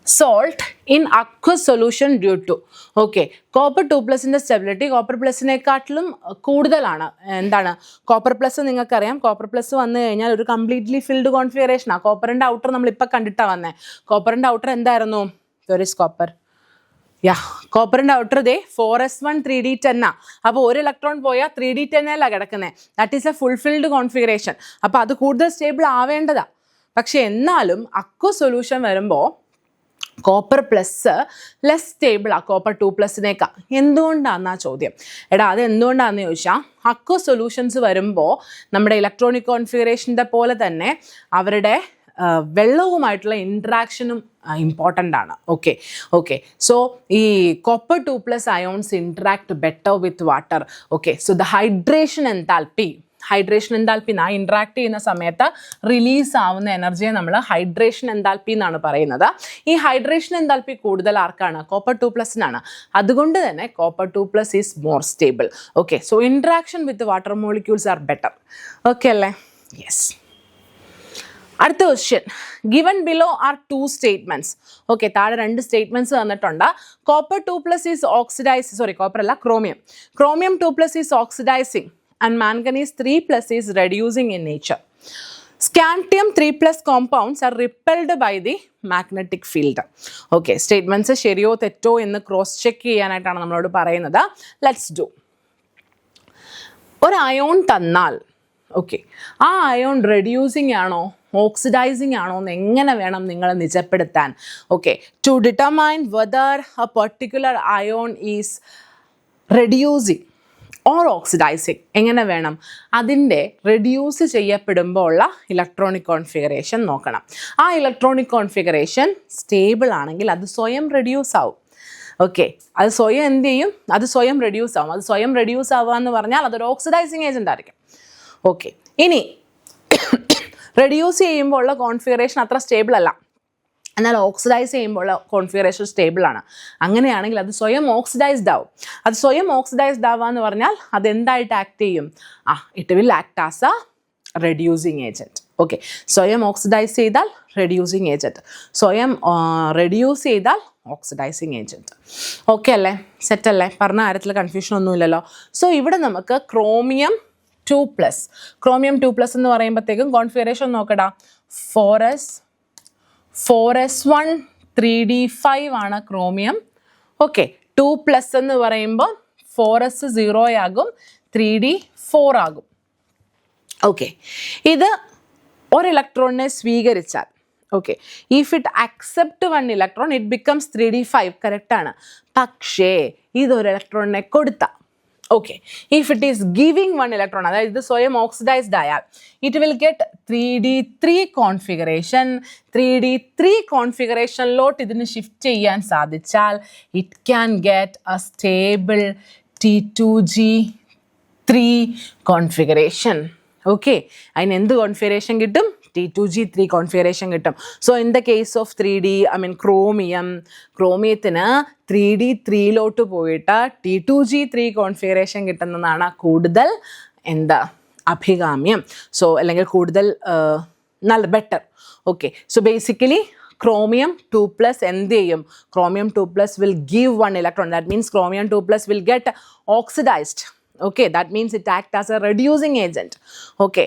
salt in aqueous solution due to. Okay, copper 2+ൻ്റെ സ്റ്റെബിലിറ്റി കോപ്പർ പ്ലസിനെക്കാട്ടിലും കൂടുതലാണ്. എന്താണ് കോപ്പർ പ്ലസ്? നിങ്ങൾക്കറിയാം, കോപ്പർ പ്ലസ് വന്നു കഴിഞ്ഞാൽ ഒരു കംപ്ലീറ്റ്ലി ഫിൽഡ് കോൺഫിഗറേഷനാണ്. കോപ്പറിൻ്റെ ഔട്ടർ നമ്മളിപ്പോൾ കണ്ടിട്ടാണ് വന്നത്. കോപ്പറിൻ്റെ ഔട്ടർ എന്തായിരുന്നു? Where is copper? കോപ്പറിൻ്റെ ഔട്ടർ ദേ 4s1 3D10. അപ്പോൾ ഒരു ഇലക്ട്രോൺ പോയാൽ 3D10 കിടക്കുന്നത്. ദാറ്റ് ഈസ് എ ഫുൾഫിൽഡ് കോൺഫിഗറേഷൻ. അപ്പോൾ അത് കൂടുതൽ സ്റ്റേബിൾ ആവേണ്ടതാണ്. പക്ഷെ എന്നാലും അക്വസ് സൊല്യൂഷൻ വരുമ്പോൾ കോപ്പർ പ്ലസ് ലെസ് സ്റ്റേബിളാണ് കോപ്പർ 2+നേക്കാൾ. എന്തുകൊണ്ടാണെന്നാ ചോദ്യം. അത് എന്തുകൊണ്ടാണെന്ന് ചോദിച്ചാൽ അക്വസ് സൊല്യൂഷൻസ് വരുമ്പോൾ നമ്മുടെ ഇലക്ട്രോണിക് കോൺഫിഗറേഷൻ്റെ പോലെ തന്നെ അവരുടെ വെള്ളവുമായിട്ടുള്ള ഇൻട്രാക്ഷനും ഇമ്പോർട്ടൻ്റ് ആണ്. ഓക്കെ, സോ ഈ copper 2+ ions interact better with water. Okay, so the hydration enthalpy interact ചെയ്യുന്ന സമയത്ത് റിലീസ് ആവുന്ന എനർജിയെ നമ്മൾ ഹൈഡ്രേഷൻ എൻതാൽപ്പി എന്നാണ് പറയുന്നത്. ഈ ഹൈഡ്രേഷൻ എൻതാൽപ്പി കൂടുതൽ ആർക്കാണ്? കോപ്പർ 2+നാണ്. അതുകൊണ്ട് തന്നെ copper 2+ is more stable. Okay, so interaction with water molecules R better. Okay അല്ലേ? യെസ്. അടുത്ത question. Given below are 2 statements. Okay, താഴെ 2 സ്റ്റേറ്റ്മെന്റ്സ് തന്നിട്ടുണ്ട്. Copper 2+ is chromium 2+ is oxidising and manganese 3+ is reducing in nature. Scantium 3+ compounds are repelled by the magnetic field. Okay, statements ശരിയോ തെറ്റോ എന്ന് ക്രോസ് ചെക്ക് ചെയ്യാനായിട്ടാണ് നമ്മളോട് പറയുന്നത്. Let's do. ഒരു അയോൺ തന്നാൽ, ഓക്കെ, ആ അയോൺ റെഡ്യൂസിങ് ആണോ ഓക്സിഡൈസിങ് ആണോ എന്ന് എങ്ങനെ വേണം നിങ്ങൾ നിജപ്പെടുത്താൻ? Okay, to determine whether a particular ion is reducing or oxidizing എങ്ങനെ വേണം? അതിൻ്റെ റെഡ്യൂസ് ചെയ്യപ്പെടുമ്പോൾ ഉള്ള ഇലക്ട്രോണിക് കോൺഫിഗറേഷൻ നോക്കണം. ആ ഇലക്ട്രോണിക് കോൺഫിഗറേഷൻ സ്റ്റേബിൾ ആണെങ്കിൽ അത് സ്വയം റെഡ്യൂസ് ആവും. ഓക്കെ, അത് സ്വയം എന്ത് ചെയ്യും? അത് സ്വയം റെഡ്യൂസ് ആവും. അത് സ്വയം റെഡ്യൂസ് ആവുക എന്ന് പറഞ്ഞാൽ അതൊരു ഓക്സിഡൈസിങ് ഏജൻ്റ് ആയിരിക്കും. ഓക്കെ, ഇനി റെഡ്യൂസ് ചെയ്യുമ്പോൾ ഉള്ള കോൺഫിഗറേഷൻ അത്ര സ്റ്റേബിൾ അല്ല, എന്നാൽ ഓക്സിഡൈസ് ചെയ്യുമ്പോൾ കോൺഫിഗറേഷൻ സ്റ്റേബിൾ ആണ്. അങ്ങനെയാണെങ്കിൽ അത് സ്വയം ഓക്സിഡൈസ്ഡ് ആവും. അത് സ്വയം ഓക്സിഡൈസ്ഡ് ആവുക എന്ന് പറഞ്ഞാൽ അതെന്തായിട്ട് ആക്ട് ചെയ്യും? It will act as A reducing agent. Okay, സ്വയം ഓക്സിഡൈസ് ചെയ്താൽ റെഡ്യൂസിങ് ഏജൻറ്റ്, സ്വയം റെഡ്യൂസ് ചെയ്താൽ ഓക്സിഡൈസിങ് ഏജൻറ്റ്. ഓക്കെ അല്ലേ? സെറ്റ് അല്ലേ? പറഞ്ഞ കാര്യത്തിൽ കൺഫ്യൂഷൻ ഒന്നുമില്ലല്ലോ. സോ ഇവിടെ നമുക്ക് ക്രോമിയം 2+, ക്രോമിയം 2+ എന്ന് പറയുമ്പോഴത്തേക്കും കോൺഫിഗറേഷൻ നോക്കടാ. 4s1 3d5 ആണ് ക്രോമിയം. ഓക്കെ, 2+ എന്ന് പറയുമ്പോൾ 4s 0 ആകും, 3d 4 ആകും. ഓക്കെ, ഇത് ഒരു ഇലക്ട്രോണിനെ സ്വീകരിച്ചാൽ, okay, if it accept 1 electron it becomes 3d5, കറക്റ്റാണ്. പക്ഷേ ഇതൊരു ഇലക്ട്രോണിനെ കൊടുത്താൽ, okay, if it is giving 1 electron, അതായത് ഇത് സ്വയം ഓക്സിഡൈസ്ഡ് ആയാൽ it will get 3d3 configuration. 3d3 കോൺഫിഗറേഷനിലോട്ട് ഇതിന് ഷിഫ്റ്റ് ചെയ്യാൻ സാധിച്ചാൽ it can get a stable T2g3 configuration. Okay, അതിന് എന്ത് കോൺഫിഗറേഷൻ കിട്ടും? T2g3 കോൺഫിഗറേഷൻ കിട്ടും. So in the case of ക്രോമിയത്തിന് 3d3ലോട്ട് പോയിട്ട് T2g3 കോൺഫിഗറേഷൻ കിട്ടുന്നതാണ് കൂടുതൽ അഭികാമ്യം. സോ അല്ലെങ്കിൽ കൂടുതൽ നല്ല better. Okay, so basically chromium 2+ എന്ത് ചെയ്യും? chromium 2+ will give 1 electron. That means chromium 2+ will get oxidized. Okay, that means it acts as a reducing agent. Okay,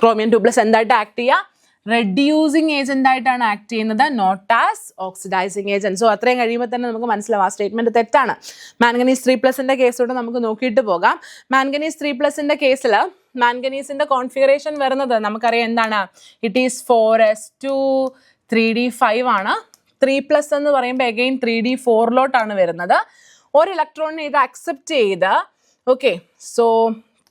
chromium 2+ എന്തായിട്ട് ആക്ട് ചെയ്യുക? റെഡ്യൂസിങ് ഏജൻ്റ് ആയിട്ടാണ് ആക്ട് ചെയ്യുന്നത്, not as oxidizing agent. So അത്രയും കഴിയുമ്പോൾ തന്നെ നമുക്ക് മനസ്സിലാവും ആ സ്റ്റേറ്റ്മെൻറ്റ് തെറ്റാണ്. മാംഗനീസ് 3+ൻ്റെ കേസോട് നമുക്ക് നോക്കിയിട്ട് പോകാം. മാംഗനീസ് 3+ൻ്റെ കേസിൽ മാംഗനീസിൻ്റെ കോൺഫിഗറേഷൻ വരുന്നത് നമുക്കറിയാം എന്താണ്? ഇറ്റ് ഈസ് 4s2 3d5 ആണ്. 3+ എന്ന് പറയുമ്പോൾ അഗെയിൻ 3d4ലോട്ടാണ് വരുന്നത്. ഒരു ഇലക്ട്രോണിനെ ഇത് അക്സെപ്റ്റ് ചെയ്ത്, ഓക്കെ, സോ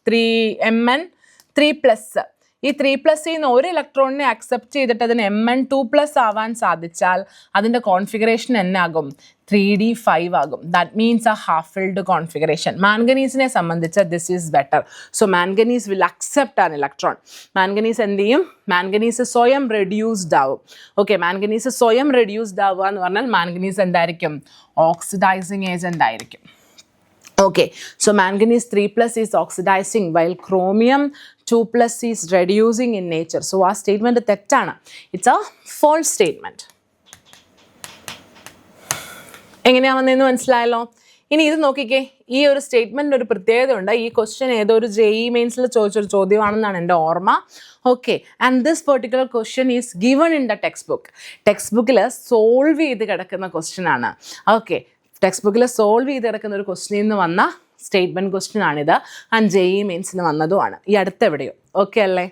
3mn3+, ഈ 3+ന്ന് ഒരു ഇലക്ട്രോണിനെ അക്സെപ്റ്റ് ചെയ്തിട്ട് അതിന് mn2+ ആവാൻ സാധിച്ചാൽ അതിൻ്റെ കോൺഫിഗറേഷൻ എന്നാകും? 3d5 ആകും. That means a half filled configuration. മാംഗനീസിനെ സംബന്ധിച്ച് this is better. So manganese will accept an electron. Manganese എന്ത് ചെയ്യും? മാംഗനീസ് സ്വയം റെഡ്യൂസ്ഡ് ആവും. ഓക്കെ, മാംഗനീസ് സ്വയം റെഡ്യൂസ്ഡ് ആവുക എന്ന് പറഞ്ഞാൽ മാംഗനീസ് എന്തായിരിക്കും? ഓക്സിഡൈസിങ് ഏജൻ്റ് ആയിരിക്കും. Okay, so manganese 3+ is oxidizing while chromium 2+ is reducing in nature. So our statement തെറ്റാണ്. It's a false statement. എങ്ങനെയാ വന്നതെന്ന് മനസ്സിലായല്ലോ? ഇനി ഇത് നോക്കിക്കേ, ഈ ഒരു സ്റ്റേറ്റ്മെൻറ്റിന് ഒരു പ്രത്യേകത ഉണ്ട്. ഈ ക്വസ്റ്റ്യൻ ഏതോ ഒരു JEE മെയിൻസിൽ ചോദിച്ചൊരു ചോദ്യമാണെന്നാണ് എൻ്റെ ഓർമ്മ. Okay, and this particular question is given in the text book. Text ബുക്കിൽ സോൾവ് ചെയ്ത് കിടക്കുന്ന ക്വസ്റ്റ്യൻ ആണ്. ഓക്കെ, ടെക്സ്റ്റ് ബുക്കിൽ സോൾവ് ചെയ്ത് കിടക്കുന്ന ഒരു ക്വസ്റ്റ്യനിൽ നിന്ന് വന്ന സ്റ്റേറ്റ്മെൻറ്റ് ക്വസ്റ്റ്യൻ ആണിത്. ആൻഡ് JEE മെയിൻസിന് വന്നതുമാണ് ഈ അടുത്തെവിടെയോ. ഓക്കെ അല്ലേ?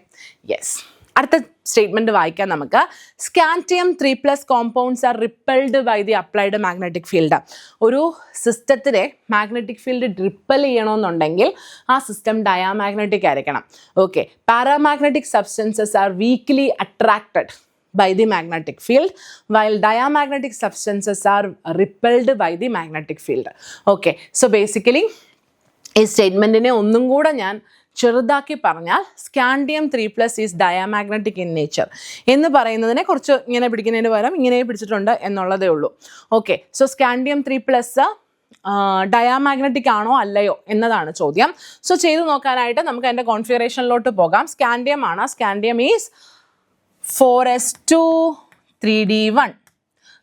യെസ്. അടുത്ത സ്റ്റേറ്റ്മെൻറ്റ് വായിക്കാം നമുക്ക്. Scandium 3+ compounds are repelled by the applied magnetic field. ഒരു സിസ്റ്റത്തിനെ മാഗ്നറ്റിക് ഫീൽഡ് റിപ്പൽ ചെയ്യണമെന്നുണ്ടെങ്കിൽ ആ സിസ്റ്റം ഡയാമാഗ്നറ്റിക് ആയിരിക്കണം. Okay, paramagnetic substances are weakly attracted by the magnetic field while diamagnetic substances are repelled by the magnetic field. Okay, so basically ഈ സ്റ്റേറ്റ്മെൻറ്റിനെ ഒന്നും കൂടെ ഞാൻ ചെറുതാക്കി പറഞ്ഞാൽ scandium 3+ is diamagnetic in nature എന്ന് പറയുന്നതിനെ കുറച്ച് ഇങ്ങനെ പിടിക്കുന്നതിന് പകരം ഇങ്ങനെ പിടിച്ചിട്ടുണ്ട് എന്നുള്ളതേ ഉള്ളൂ. ഓക്കെ, സോ സ്കാൻഡിയം 3+ ഡയാമാഗ്നറ്റിക് ആണോ അല്ലയോ എന്നതാണ് ചോദ്യം. സോ ചെയ്തു നോക്കാനായിട്ട് നമുക്ക് അതിൻ്റെ കോൺഫിഗറേഷനിലോട്ട് പോകാം. സ്കാൻഡിയം ആണ്. Scandium is 4s2 3d1.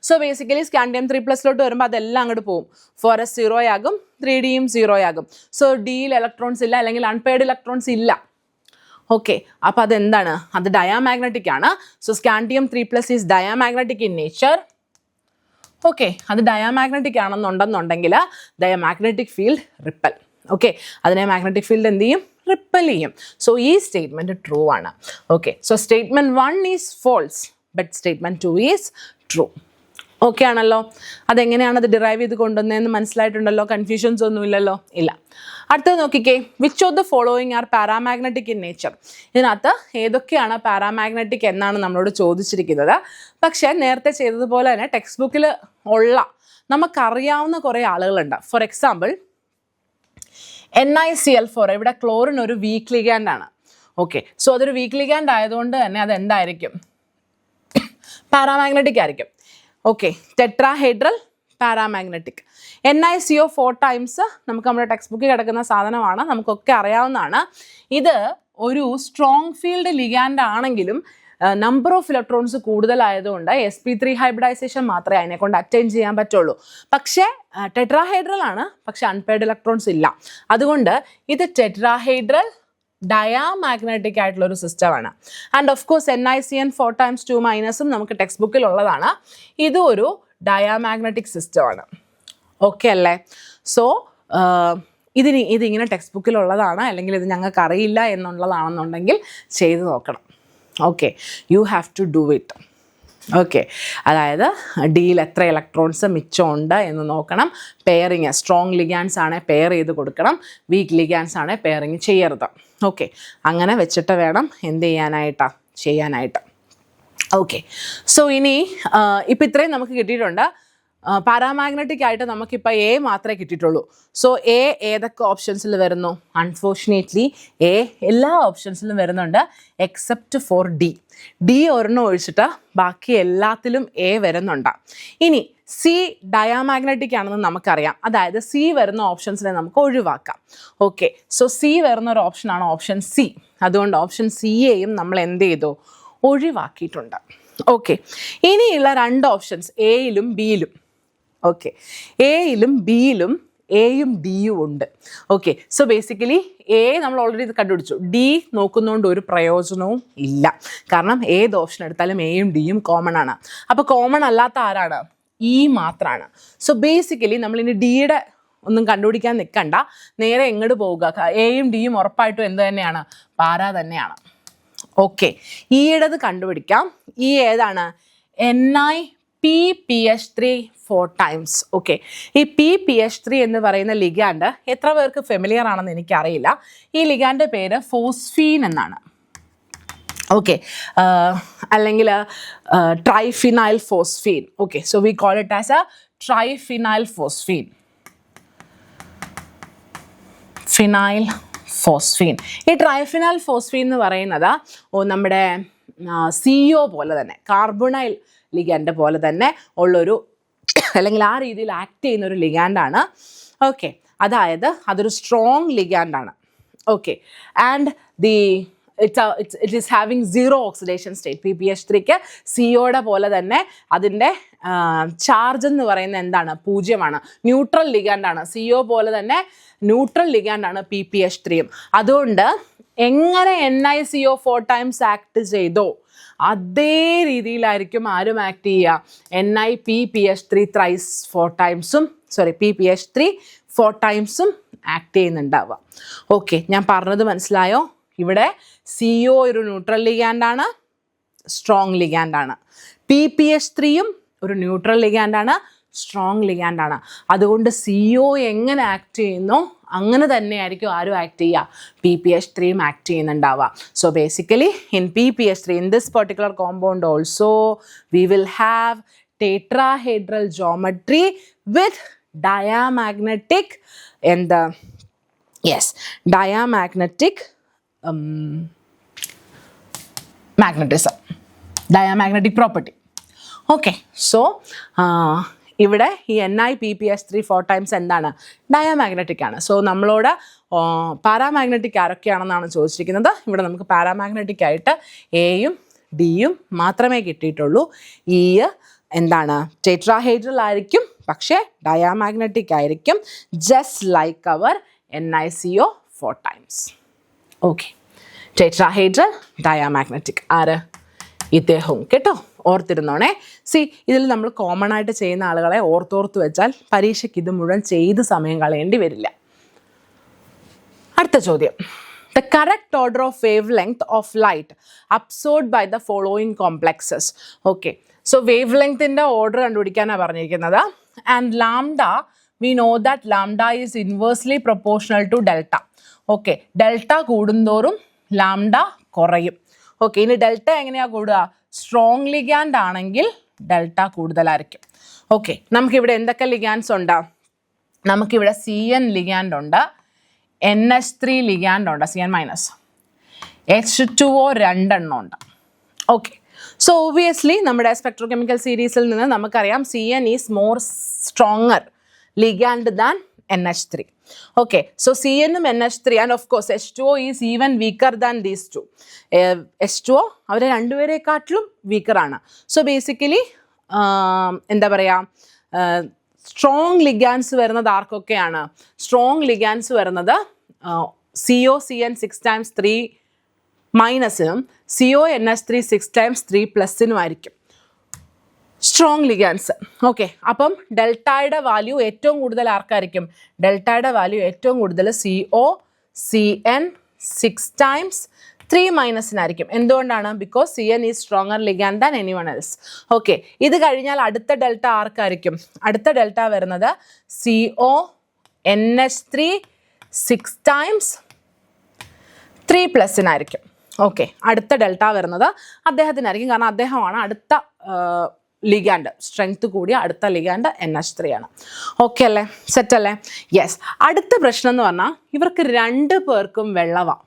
So basically scandium 3+ലോട്ട് വരുമ്പോൾ അതെല്ലാം അങ്ങോട്ട് പോകും. 4s 0 ആകും, 3dയും 0 ആകും. സോ ഡിയിൽ ഇലക്ട്രോൺസ് ഇല്ല, അല്ലെങ്കിൽ അൺപെയർഡ് ഇലക്ട്രോൺസ് ഇല്ല. ഓക്കെ, അപ്പോൾ അതെന്താണ്? അത് ഡയാമാഗ്നറ്റിക് ആണ്. So scandium 3+ is diamagnetic in nature. Okay, അത് ഡയാമാഗ്നറ്റിക് ആണെന്നുണ്ടെങ്കിൽ ഡയാമാഗ്നറ്റിക് ഫീൽഡ് റിപ്പൽ. ഓക്കെ, അതിനെ മാഗ്നറ്റിക് ഫീൽഡ് എന്ത് ചെയ്യും? റിപ്പൽ ചെയ്യും. സോ ഈ സ്റ്റേറ്റ്മെൻറ്റ് ട്രൂ ആണ്. Okay, so statement 1 is false but statement 2 is true. Okay ആണല്ലോ. അതെങ്ങനെയാണ് അത് ഡിറൈവ് ചെയ്ത് കൊണ്ടുവന്നതെന്ന് മനസ്സിലായിട്ടുണ്ടല്ലോ. കൺഫ്യൂഷൻസ് ഒന്നും ഇല്ലല്ലോ. ഇല്ല. അടുത്തത് നോക്കിക്കേ, which of the following are paramagnetic in nature. ഇതിനകത്ത് ഏതൊക്കെയാണ് പാരാമാഗ്നറ്റിക് എന്നാണ് നമ്മളോട് ചോദിച്ചിരിക്കുന്നത്. പക്ഷേ നേരത്തെ ചെയ്തതുപോലെ തന്നെ ടെക്സ്റ്റ് ബുക്കിൽ ഉള്ള നമുക്കറിയാവുന്ന കുറേ ആളുകളുണ്ട്. ഫോർ എക്സാമ്പിൾ NiCl4, ഇവിടെ ക്ലോറിൻ ഒരു വീക്ക് ലിഗാൻഡ് ആണ്. ഓക്കെ, സോ അതൊരു വീക്ക് ലിഗാൻഡ് ആയതുകൊണ്ട് തന്നെ അത് എന്തായിരിക്കും? പാരാമാഗ്നറ്റിക് ആയിരിക്കും. Okay, tetrahedral paramagnetic. NiCO4 times നമുക്ക് നമ്മുടെ ടെക്സ്റ്റ് ബുക്കിൽ കിടക്കുന്ന സാധനമാണ്, നമുക്കൊക്കെ അറിയാവുന്നതാണ്. ഇത് ഒരു സ്ട്രോങ് ഫീൽഡ് ലിഗാൻഡ് ആണെങ്കിലും നമ്പർ ഓഫ് ഇലക്ട്രോൺസ് കൂടുതലായതുകൊണ്ട് sp3 ഹൈബ്രിഡൈസേഷൻ മാത്രമേ അതിനെ കൊണ്ട് അറ്റൈൻ ചെയ്യാൻ പറ്റുള്ളൂ. പക്ഷേ ടെട്രാഹൈഡ്രൽ ആണ്, പക്ഷെ അൺപെയർഡ് ഇലക്ട്രോൺസ് ഇല്ല. അതുകൊണ്ട് ഇത് ടെട്രാഹൈഡ്രൽ ഡയാമാഗ്നറ്റിക് ആയിട്ടുള്ള ഒരു സിസ്റ്റമാണ്. And of course NiCN4 times 2- നമുക്ക് ടെക്സ്റ്റ് ബുക്കിൽ ഉള്ളതാണ്. ഇതും ഒരു ഡയാമാഗ്നറ്റിക് സിസ്റ്റമാണ്. ഓക്കെ അല്ലേ? സോ ഇതിങ്ങനെ ടെക്സ്റ്റ് ബുക്കിലുള്ളതാണ്, അല്ലെങ്കിൽ ഇത് ഞങ്ങൾക്ക് അറിയില്ല എന്നുള്ളതാണെന്നുണ്ടെങ്കിൽ ചെയ്ത് നോക്കണം. Okay, you have to do it. Okay, അതായത് ഡിയിൽ എത്ര ഇലക്ട്രോൺസ് മിച്ചമുണ്ട് എന്ന് നോക്കണം. പെയറിങ്, സ്ട്രോങ് ലിഗാൻസ് ആണെ പെയർ ചെയ്ത് കൊടുക്കണം, വീക്ക് ലിഗാൻസ് ആണെ പെയറിങ് ചെയ്യരുത്. ഓക്കെ, അങ്ങനെ വെച്ചിട്ട് വേണം എന്ത് ചെയ്യാനായിട്ട്. ഓക്കെ, സോ ഇനി ഇപ്പം ഇത്രയും നമുക്ക് കിട്ടിയിട്ടുണ്ട്. പാരാമാഗ്നറ്റിക് ആയിട്ട് നമുക്കിപ്പോൾ എ മാത്രമേ കിട്ടിയിട്ടുള്ളൂ. സോ എ ഏതൊക്കെ ഓപ്ഷൻസിൽ വരുന്നു? അൺഫോർച്ചുനേറ്റ്ലി എ എല്ലാ ഓപ്ഷൻസിലും വരുന്നുണ്ട് എക്സെപ്റ്റ് ഫോർ ഡി ഒരെണ്ണം ഒഴിച്ചിട്ട് ബാക്കി എല്ലാത്തിലും എ വരുന്നുണ്ട്. ഇനി സി ഡയാമാഗ്നറ്റിക് ആണെന്ന് നമുക്കറിയാം, അതായത് സി വരുന്ന ഓപ്ഷൻസിനെ നമുക്ക് ഒഴിവാക്കാം. ഓക്കെ, സോ സി വരുന്ന ഒരു ഓപ്ഷനാണ് ഓപ്ഷൻ സി. അതുകൊണ്ട് ഓപ്ഷൻ സിയെയും നമ്മൾ എന്ത് ചെയ്തു? ഒഴിവാക്കിയിട്ടുണ്ട്. ഓക്കെ, ഇനിയുള്ള 2 ഓപ്ഷൻസ് എയിലും ബിയിലും. ഓക്കെ, എയിലും ബിയിലും എയും ഡിയും ഉണ്ട്. ഓക്കെ, സോ ബേസിക്കലി എ നമ്മൾ ഓൾറെഡി ഇത് കണ്ടുപിടിച്ചു. ഡി നോക്കുന്നതുകൊണ്ട് ഒരു പ്രയോജനവും ഇല്ല, കാരണം ഏത് ഓപ്ഷൻ എടുത്താലും എയും ഡിയും കോമൺ ആണ്. അപ്പോൾ കോമൺ അല്ലാത്ത ആരാണ്? ഇ മാത്രമാണ്. സോ ബേസിക്കലി നമ്മളിനി ഡിയുടെ ഒന്നും കണ്ടുപിടിക്കാൻ നിൽക്കണ്ട, നേരെ എങ്ങോട്ട് പോവുക? എയും ഡിയും ഉറപ്പായിട്ടും എന്ത് തന്നെയാണ്? പാരാ തന്നെയാണ്. ഓക്കെ, ഈയുടേത് കണ്ടുപിടിക്കാം. ഈ ഏതാണ്? NiPPH3 4 times. ഓക്കെ, ഈ PPH3 എന്ന് പറയുന്ന ലിഗാൻഡ് എത്ര പേർക്ക് ഫെമിലിയർ ആണെന്ന് എനിക്കറിയില്ല. ഈ ലിഗാൻ്റെ പേര് ഫോസ്ഫീൻ എന്നാണ്. ഓക്കെ, അല്ലെങ്കിൽ triphenyl phosphine. Okay, so we call it as a triphenyl phosphine. ഈ ട്രൈഫിനൈൽ ഫോസ്ഫീൻ എന്ന് പറയുന്നത് നമ്മുടെ CO പോലെ തന്നെ, കാർബണൈൽ ലിഗാൻഡ് പോലെ തന്നെ ഉള്ളൊരു, അല്ലെങ്കിൽ ആ രീതിയിൽ ആക്ട് ചെയ്യുന്ന ഒരു ലിഗാൻഡാണ്. ഓക്കെ, അതായത് അതൊരു സ്ട്രോങ് ലിഗാൻഡാണ്. Okay, and it is having 0 oxidation state. PPH3ക്ക് സിയോടെ പോലെ തന്നെ അതിൻ്റെ ചാർജ് എന്ന് പറയുന്നത് എന്താണ്? 0ആണ്. ന്യൂട്രൽ ലിഗാൻഡാണ്. CO പോലെ തന്നെ ന്യൂട്രൽ ലിഗാൻഡാണ് PPH3യും. അതുകൊണ്ട് എങ്ങനെ NiCO4 ടൈംസ് ആക്ട് ചെയ്തോ അതേ രീതിയിലായിരിക്കും ആരും ആക്ട് ചെയ്യുക? NiPPH3 PPH3 4 ടൈംസും act ചെയ്യുന്നുണ്ടാവുക. ഓക്കെ, ഞാൻ പറഞ്ഞത് മനസ്സിലായോ? ഇവിടെ CO ഒരു ന്യൂട്രൽ ലിഗാൻഡാണ്, സ്ട്രോങ് ലിഗാൻഡാണ്. PPH3യും ഒരു ന്യൂട്രൽ ലിഗാൻഡാണ്, സ്ട്രോങ് ലിഗാൻഡാണ്. അതുകൊണ്ട് CO എങ്ങനെ ആക്ട് ചെയ്യുന്നോ അങ്ങനെ തന്നെയായിരിക്കും ആരും ആക്ട് ചെയ്യുക? PPH3യും ആക്ട് ചെയ്യുന്നുണ്ടാവുക. So basically in PPH3, in this particular compound also we will have tetrahedral geometry with diamagnetic and diamagnetic magnetism, diamagnetic property. Okay, so ഇവിടെ ഈ NiPPH3 4 ടൈംസ് എന്താണ്? ഡയാമാഗ്നറ്റിക് ആണ്. സോ നമ്മളോട് പാരാമാഗ്നറ്റിക് ആരൊക്കെയാണെന്നാണ് ചോദിച്ചിരിക്കുന്നത്. ഇവിടെ നമുക്ക് പാരാമാഗ്നറ്റിക് ആയിട്ട് എയും ഡിയും മാത്രമേ കിട്ടിയിട്ടുള്ളൂ. ഈ എന്താണ്? ടെട്രാഹൈഡ്രൽ ആയിരിക്കും, പക്ഷേ ഡയാമാഗ്നറ്റിക് ആയിരിക്കും, ജസ്റ്റ് ലൈക്ക് അവർ NiCO4 times. Okay, tetrahedral diamagnetic. ആര്? ഇദ്ദേഹവും. കേട്ടോ, ഓർത്തിരുന്നോണേ. ഇതിൽ നമ്മൾ കോമൺ ആയിട്ട് ചെയ്യുന്ന ആളുകളെ ഓർത്തോർത്ത് വെച്ചാൽ പരീക്ഷയ്ക്ക് ഇത് മുഴുവൻ ചെയ്ത് സമയം കളയേണ്ടി വരില്ല. അടുത്ത ചോദ്യം. The correct order of wavelength of light absorbed by the following complexes. Okay, so wavelength in the order കണ്ടുപിടിക്കാനാണ് പറഞ്ഞിരിക്കുന്നത്. And lambda, we know that lambda is inversely proportional to delta. Okay, delta കൂടുന്തോറും lambda കുറയും. ഓക്കെ, ഇനി ഡെൽറ്റ എങ്ങനെയാണ് കൂടുക? സ്ട്രോങ് ലിഗാൻഡ് ആണെങ്കിൽ ഡെൽറ്റ കൂടുതലായിരിക്കും. ഓക്കെ, നമുക്കിവിടെ എന്തൊക്കെ ലിഗാൻഡ്സ് ഉണ്ട്? നമുക്കിവിടെ CN ലിഗാൻഡ് ഉണ്ട്, NH3 ലിഗാൻഡ് ഉണ്ട്, CN മൈനസ്, H2O 2 എണ്ണം ഉണ്ട്. ഓക്കെ, സോ ഒബ്വിയസ്ലി നമ്മുടെ സ്പെക്ട്രോകെമിക്കൽ സീരീസിൽ നിന്ന് നമുക്കറിയാം CN is more stronger ligand than NH3. Okay, so CN ഉം NH3 and of course H2O is even weaker than these two. H2O അവരെ രണ്ടുപേരെക്കാട്ടിലും വീക്കറാണ്. സോ ബേസിക്കലി എന്താ പറയുക, സ്ട്രോങ് ലിഗാൻസ് വരുന്നത് ആർക്കൊക്കെയാണ്? സ്ട്രോങ് ലിഗാൻസ് വരുന്നത് COCN 6 times 3 മൈനസിനും CONH3 6 times 3 പ്ലസിനും ആയിരിക്കും സ്ട്രോങ് ലിഗാൻസ്. ഓക്കെ, അപ്പം ഡെൽറ്റയുടെ വാല്യൂ ഏറ്റവും കൂടുതൽ ആർക്കായിരിക്കും? ഡെൽറ്റയുടെ വാല്യൂ ഏറ്റവും കൂടുതൽ COCN 6 times 3 മൈനസിനായിരിക്കും. എന്തുകൊണ്ടാണ്? Because CN is stronger ligand than anyone else. Okay, ഇത് കഴിഞ്ഞാൽ അടുത്ത ഡെൽറ്റ ആർക്കായിരിക്കും? അടുത്ത ഡെൽറ്റ വരുന്നത് CONH3 6 times 3 പ്ലസിനായിരിക്കും. ഓക്കെ, അടുത്ത ഡെൽറ്റ വരുന്നത് അദ്ദേഹത്തിനായിരിക്കും, കാരണം അദ്ദേഹമാണ് അടുത്ത ലിഗാൻഡ്, സ്ട്രെങ്ത് കൂടിയ അടുത്ത ലിഗാൻഡ് NH3 ആണ്. ഓക്കെ അല്ലേ? സെറ്റ് അല്ലേ? യെസ്. അടുത്ത പ്രശ്നം എന്ന് പറഞ്ഞാൽ ഇവർക്ക് 2 പേർക്കും വെള്ളമാണ്.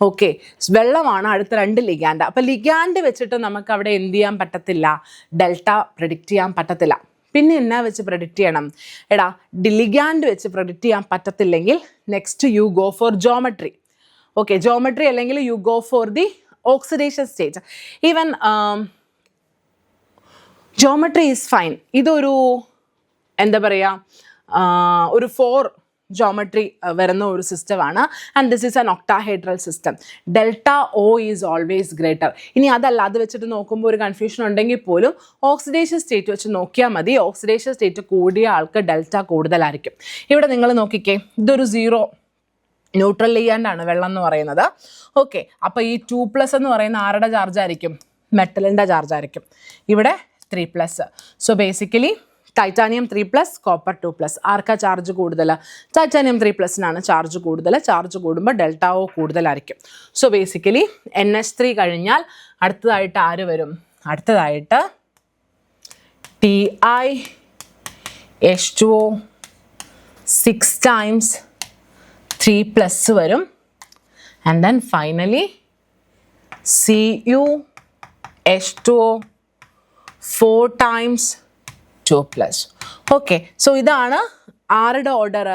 ഓക്കെ, വെള്ളമാണ് അടുത്ത 2 ലിഗാൻഡ്. അപ്പം ലിഗാൻഡ് വെച്ചിട്ട് നമുക്ക് അവിടെ എന്ത് ചെയ്യാൻ പറ്റത്തില്ല? ഡെൽറ്റ പ്രെഡിക്റ്റ് ചെയ്യാൻ പറ്റത്തില്ല. പിന്നെ എന്നാ വെച്ച് പ്രെഡിക്റ്റ് ചെയ്യണം? എടാ, ലിഗാൻഡ് വെച്ച് പ്രെഡിക്റ്റ് ചെയ്യാൻ പറ്റത്തില്ലെങ്കിൽ next you go for geometry. Okay, geometry അല്ലെങ്കിൽ you go for the oxidation state. Even geometry is fine. ഇതൊരു എന്താ പറയുക, ഒരു 4 ജോമെട്രി വരുന്ന ഒരു സിസ്റ്റമാണ്. And this is an octahedral system. Delta O is always greater. ഇനി അതല്ല, അത് വെച്ചിട്ട് നോക്കുമ്പോൾ ഒരു കൺഫ്യൂഷൻ ഉണ്ടെങ്കിൽ പോലും ഓക്സിഡേഷൻ സ്റ്റേറ്റ് വെച്ച് നോക്കിയാൽ മതി. ഓക്സിഡേഷൻ സ്റ്റേറ്റ് കൂടിയ ആൾക്ക് ഡെൽറ്റ കൂടുതലായിരിക്കും. ഇവിടെ നിങ്ങൾ നോക്കിക്കേ, ഇതൊരു 0 ന്യൂട്രൽ ലിഗാൻഡാണ് വെള്ളം എന്ന് പറയുന്നത്. ഓക്കെ, അപ്പോൾ ഈ 2+ എന്ന് പറയുന്ന ആരുടെ ചാർജ് ആയിരിക്കും? മെറ്റലിൻ്റെ ചാർജ് ആയിരിക്കും. ഇവിടെ 3+. So basically titanium 3+, copper 2+. ആർക്കാ ചാർജ് കൂടുതൽ? ടൈറ്റാനിയം 3+നാണ് ചാർജ് കൂടുതൽ. ചാർജ് കൂടുമ്പോൾ ഡെൽറ്റ O കൂടുതലായിരിക്കും. സോ ബേസിക്കലി NH3 കഴിഞ്ഞാൽ അടുത്തതായിട്ട് ആര് വരും? അടുത്തതായിട്ട് TiH2O 6 times 3+ വരും. And then finally CuH2O 4 times 2+. Okay, so ഇതാണ് ആരുടെ ഓർഡർ?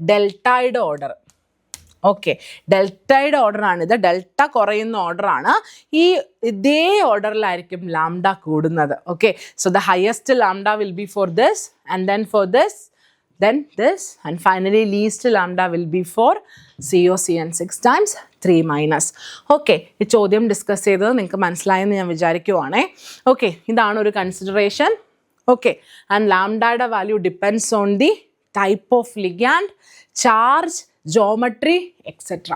ഡെൽറ്റയുടെ ഓർഡർ. ഓക്കെ, ഡെൽറ്റയുടെ ഓർഡറാണ് ഇത്. ഡെൽറ്റ കുറയുന്ന ഓർഡറാണ്. ഇതേ ഓർഡറിലായിരിക്കും ലാംഡ കൂടുന്നത്. Okay, so the highest lambda will be for this, and then for this, then this, and finally least lambda will be for COCN 6 times 3 minus. Okay, ഈ ചോദ്യം ഡിസ്കസ് ചെയ്തത് നിങ്ങൾക്ക് മനസ്സിലായെന്ന് ഞാൻ വിചാരിക്കുവാണേ. ഓക്കെ, ഇതാണ് ഒരു കൺസിഡറേഷൻ. ഓക്കെ, ആൻഡ് ലാംഡയുടെ value depends on the type of ligand, charge, geometry etcetera.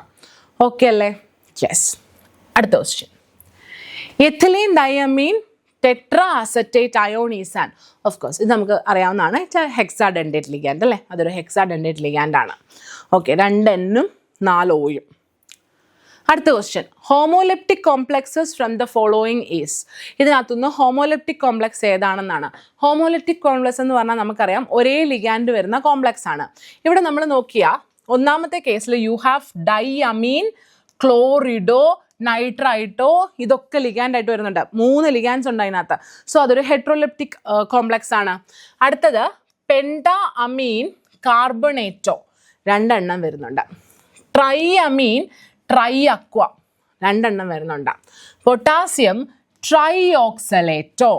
Okay അല്ലേ? യെസ്. അടുത്ത question. Ethylene diamine tetra acetate ion is an, of course ഇത് നമുക്ക് അറിയാവുന്നതാണ്, ഹെക്സാഡെൻഡേറ്റ് ലിഗാൻഡ് അല്ലേ? അതൊരു ഹെക്സാഡെൻഡേറ്റ് ലിഗാൻഡ് ആണ്. ഓക്കെ, 2 Nഉം 4 Oയും. അടുത്ത question. Homoleptic complexes from the following is. ഇതിനകത്തുനിന്ന് ഹോമോലെപ്റ്റിക് കോംപ്ലക്സ് ഏതാണെന്നാണ്. ഹോമോലെപ്റ്റിക് കോംപ്ലക്സ് എന്ന് പറഞ്ഞാൽ നമുക്കറിയാം ഒരേ ലിഗാൻഡ് വരുന്ന കോംപ്ലക്സ് ആണ്. ഇവിടെ നമ്മൾ നോക്കിയാൽ ഒന്നാമത്തെ കേസിൽ യു ഹാവ് ഡൈഅമീൻ, ക്ലോറിഡോ, നൈട്രൈറ്റോ, ഇതൊക്കെ ലിഗാൻഡ് ആയിട്ട് വരുന്നുണ്ട്. 3 ലിഗാൻഡ്സ് ഉണ്ട് അതിനകത്ത്. സോ അതൊരു ഹെട്രോലെപ്റ്റിക് കോംപ്ലക്സ് ആണ്. അടുത്തത് പെൻഡാ അമീൻ കാർബണേറ്റോ, 2 എണ്ണം വരുന്നുണ്ട്. ട്രൈ അമീൻ ട്രൈ അക്വ, 2 എണ്ണം വരുന്നുണ്ട്. പൊട്ടാസ്യം ട്രൈ ഓക്സലേറ്റോ,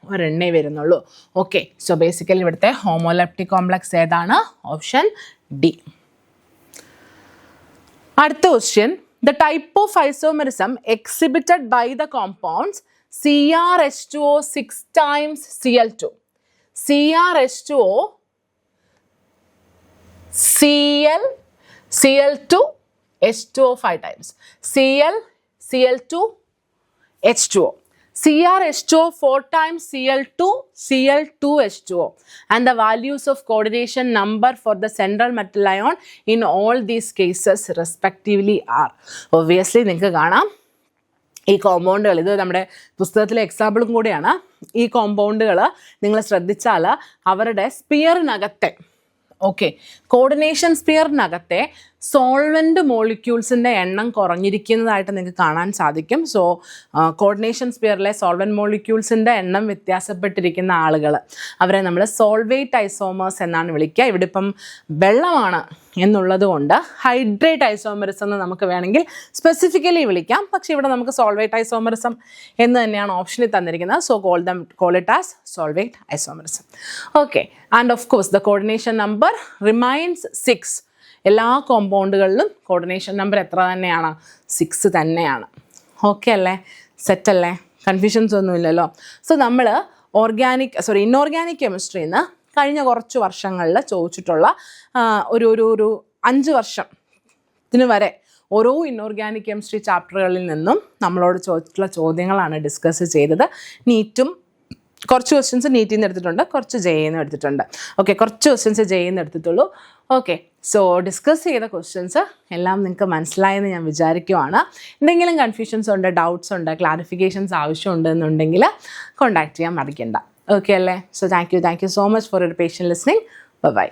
1 എണ്ണേ വരുന്നുള്ളൂ. ഓക്കെ, സോ ബേസിക്കലി ഇവിടുത്തെ ഹോമോലെപ്റ്റിക് കോംപ്ലക്സ് ഏതാണ്? Option D. അടുത്ത question. The type of isomerism exhibited by the compounds CrH2O 6 times Cl2. CrH2O Cl2 H2O 5 times. Cl2 H2O. CrH2O 4 times Cl2 H2O. And the values of coordination number for the central metal ion in all these cases respectively are. Obviously നിങ്ങൾക്ക് കാണാം ഈ കോമ്പൗണ്ടുകൾ, ഇത് നമ്മുടെ പുസ്തകത്തിലെ എക്സാമ്പിളും കൂടിയാണ്. ഈ കോമ്പൗണ്ടുകൾ നിങ്ങൾ ശ്രദ്ധിച്ചാൽ അവരുടെ സ്പിയറിനകത്തെ കോർഡിനേഷൻ സ്പിയറിനകത്തെ സോൾവെൻ്റ് മോളിക്യൂൾസിൻ്റെ എണ്ണം കുറഞ്ഞിരിക്കുന്നതായിട്ട് നിങ്ങൾക്ക് കാണാൻ സാധിക്കും. സോ കോർഡിനേഷൻ സ്പിയറിലെ സോൾവെൻ്റ് മോളിക്യൂൾസിൻ്റെ എണ്ണം വ്യത്യാസപ്പെട്ടിരിക്കുന്ന ആളുകൾ, അവരെ നമ്മൾ സോൾവേറ്റ് ഐസോമേഴ്സ് എന്നാണ് വിളിക്കുക. ഇവിടെ ഇപ്പം വെള്ളമാണ് എന്നുള്ളത് കൊണ്ട് ഹൈഡ്രേറ്റ് ഐസോമറിസം എന്ന് നമുക്ക് വേണമെങ്കിൽ സ്പെസിഫിക്കലി വിളിക്കാം. പക്ഷേ ഇവിടെ നമുക്ക് സോൾവേറ്റ് ഐസോമറിസം എന്ന് തന്നെയാണ് ഓപ്ഷനിൽ തന്നിരിക്കുന്നത്. So call it as solvate isomerism. Okay, and of course the coordination number remains 6. എല്ലാ കോമ്പൗണ്ടുകളിലും കോർഡിനേഷൻ നമ്പർ എത്ര തന്നെയാണ്? 6 തന്നെയാണ്. ഓക്കെ അല്ലേ? സെറ്റല്ലേ? കൺഫ്യൂഷൻസ് ഒന്നുമില്ലല്ലോ. സോ നമ്മൾ ഇൻഓർഗാനിക് കെമിസ്ട്രിയിൽ നിന്ന് കഴിഞ്ഞ കുറച്ച് വർഷങ്ങളിൽ ചോദിച്ചിട്ടുള്ള ഒരു 5 വർഷത്തിന് വരെ ഓരോ ഇൻഓർഗാനിക് കെമിസ്ട്രി ചാപ്റ്ററുകളിൽ നിന്നും നമ്മളോട് ചോദിച്ചിട്ടുള്ള ചോദ്യങ്ങളാണ് ഡിസ്കസ് ചെയ്തത്. നീറ്റും കുറച്ച് ക്വസ്റ്റ്യൻസ് നീറ്റിൽ നിന്ന് എടുത്തിട്ടുണ്ട്, കുറച്ച് ജെയിൽ നിന്ന് എടുത്തിട്ടുണ്ട്. ഓക്കെ, കുറച്ച് ക്വസ്റ്റ്യൻസ് ജെയിൽ നിന്ന് എടുത്തിട്ടുള്ളൂ. ഓക്കെ, സോ ഡിസ്കസ് ചെയ്ത ക്വസ്റ്റ്യൻസ് എല്ലാം നിങ്ങൾക്ക് മനസ്സിലായെന്ന് ഞാൻ വിചാരിക്കുവാണ്. എന്തെങ്കിലും കൺഫ്യൂഷൻസ് ഉണ്ട്, ഡൗട്ട്സ് ഉണ്ട്, ക്ലാരിഫിക്കേഷൻസ് ആവശ്യമുണ്ട് എന്നുണ്ടെങ്കിൽ കോൺടാക്ട് ചെയ്യാൻ മടിക്കണ്ട. ഓക്കെ അല്ലേ? So thank you so much for your patient listening. By.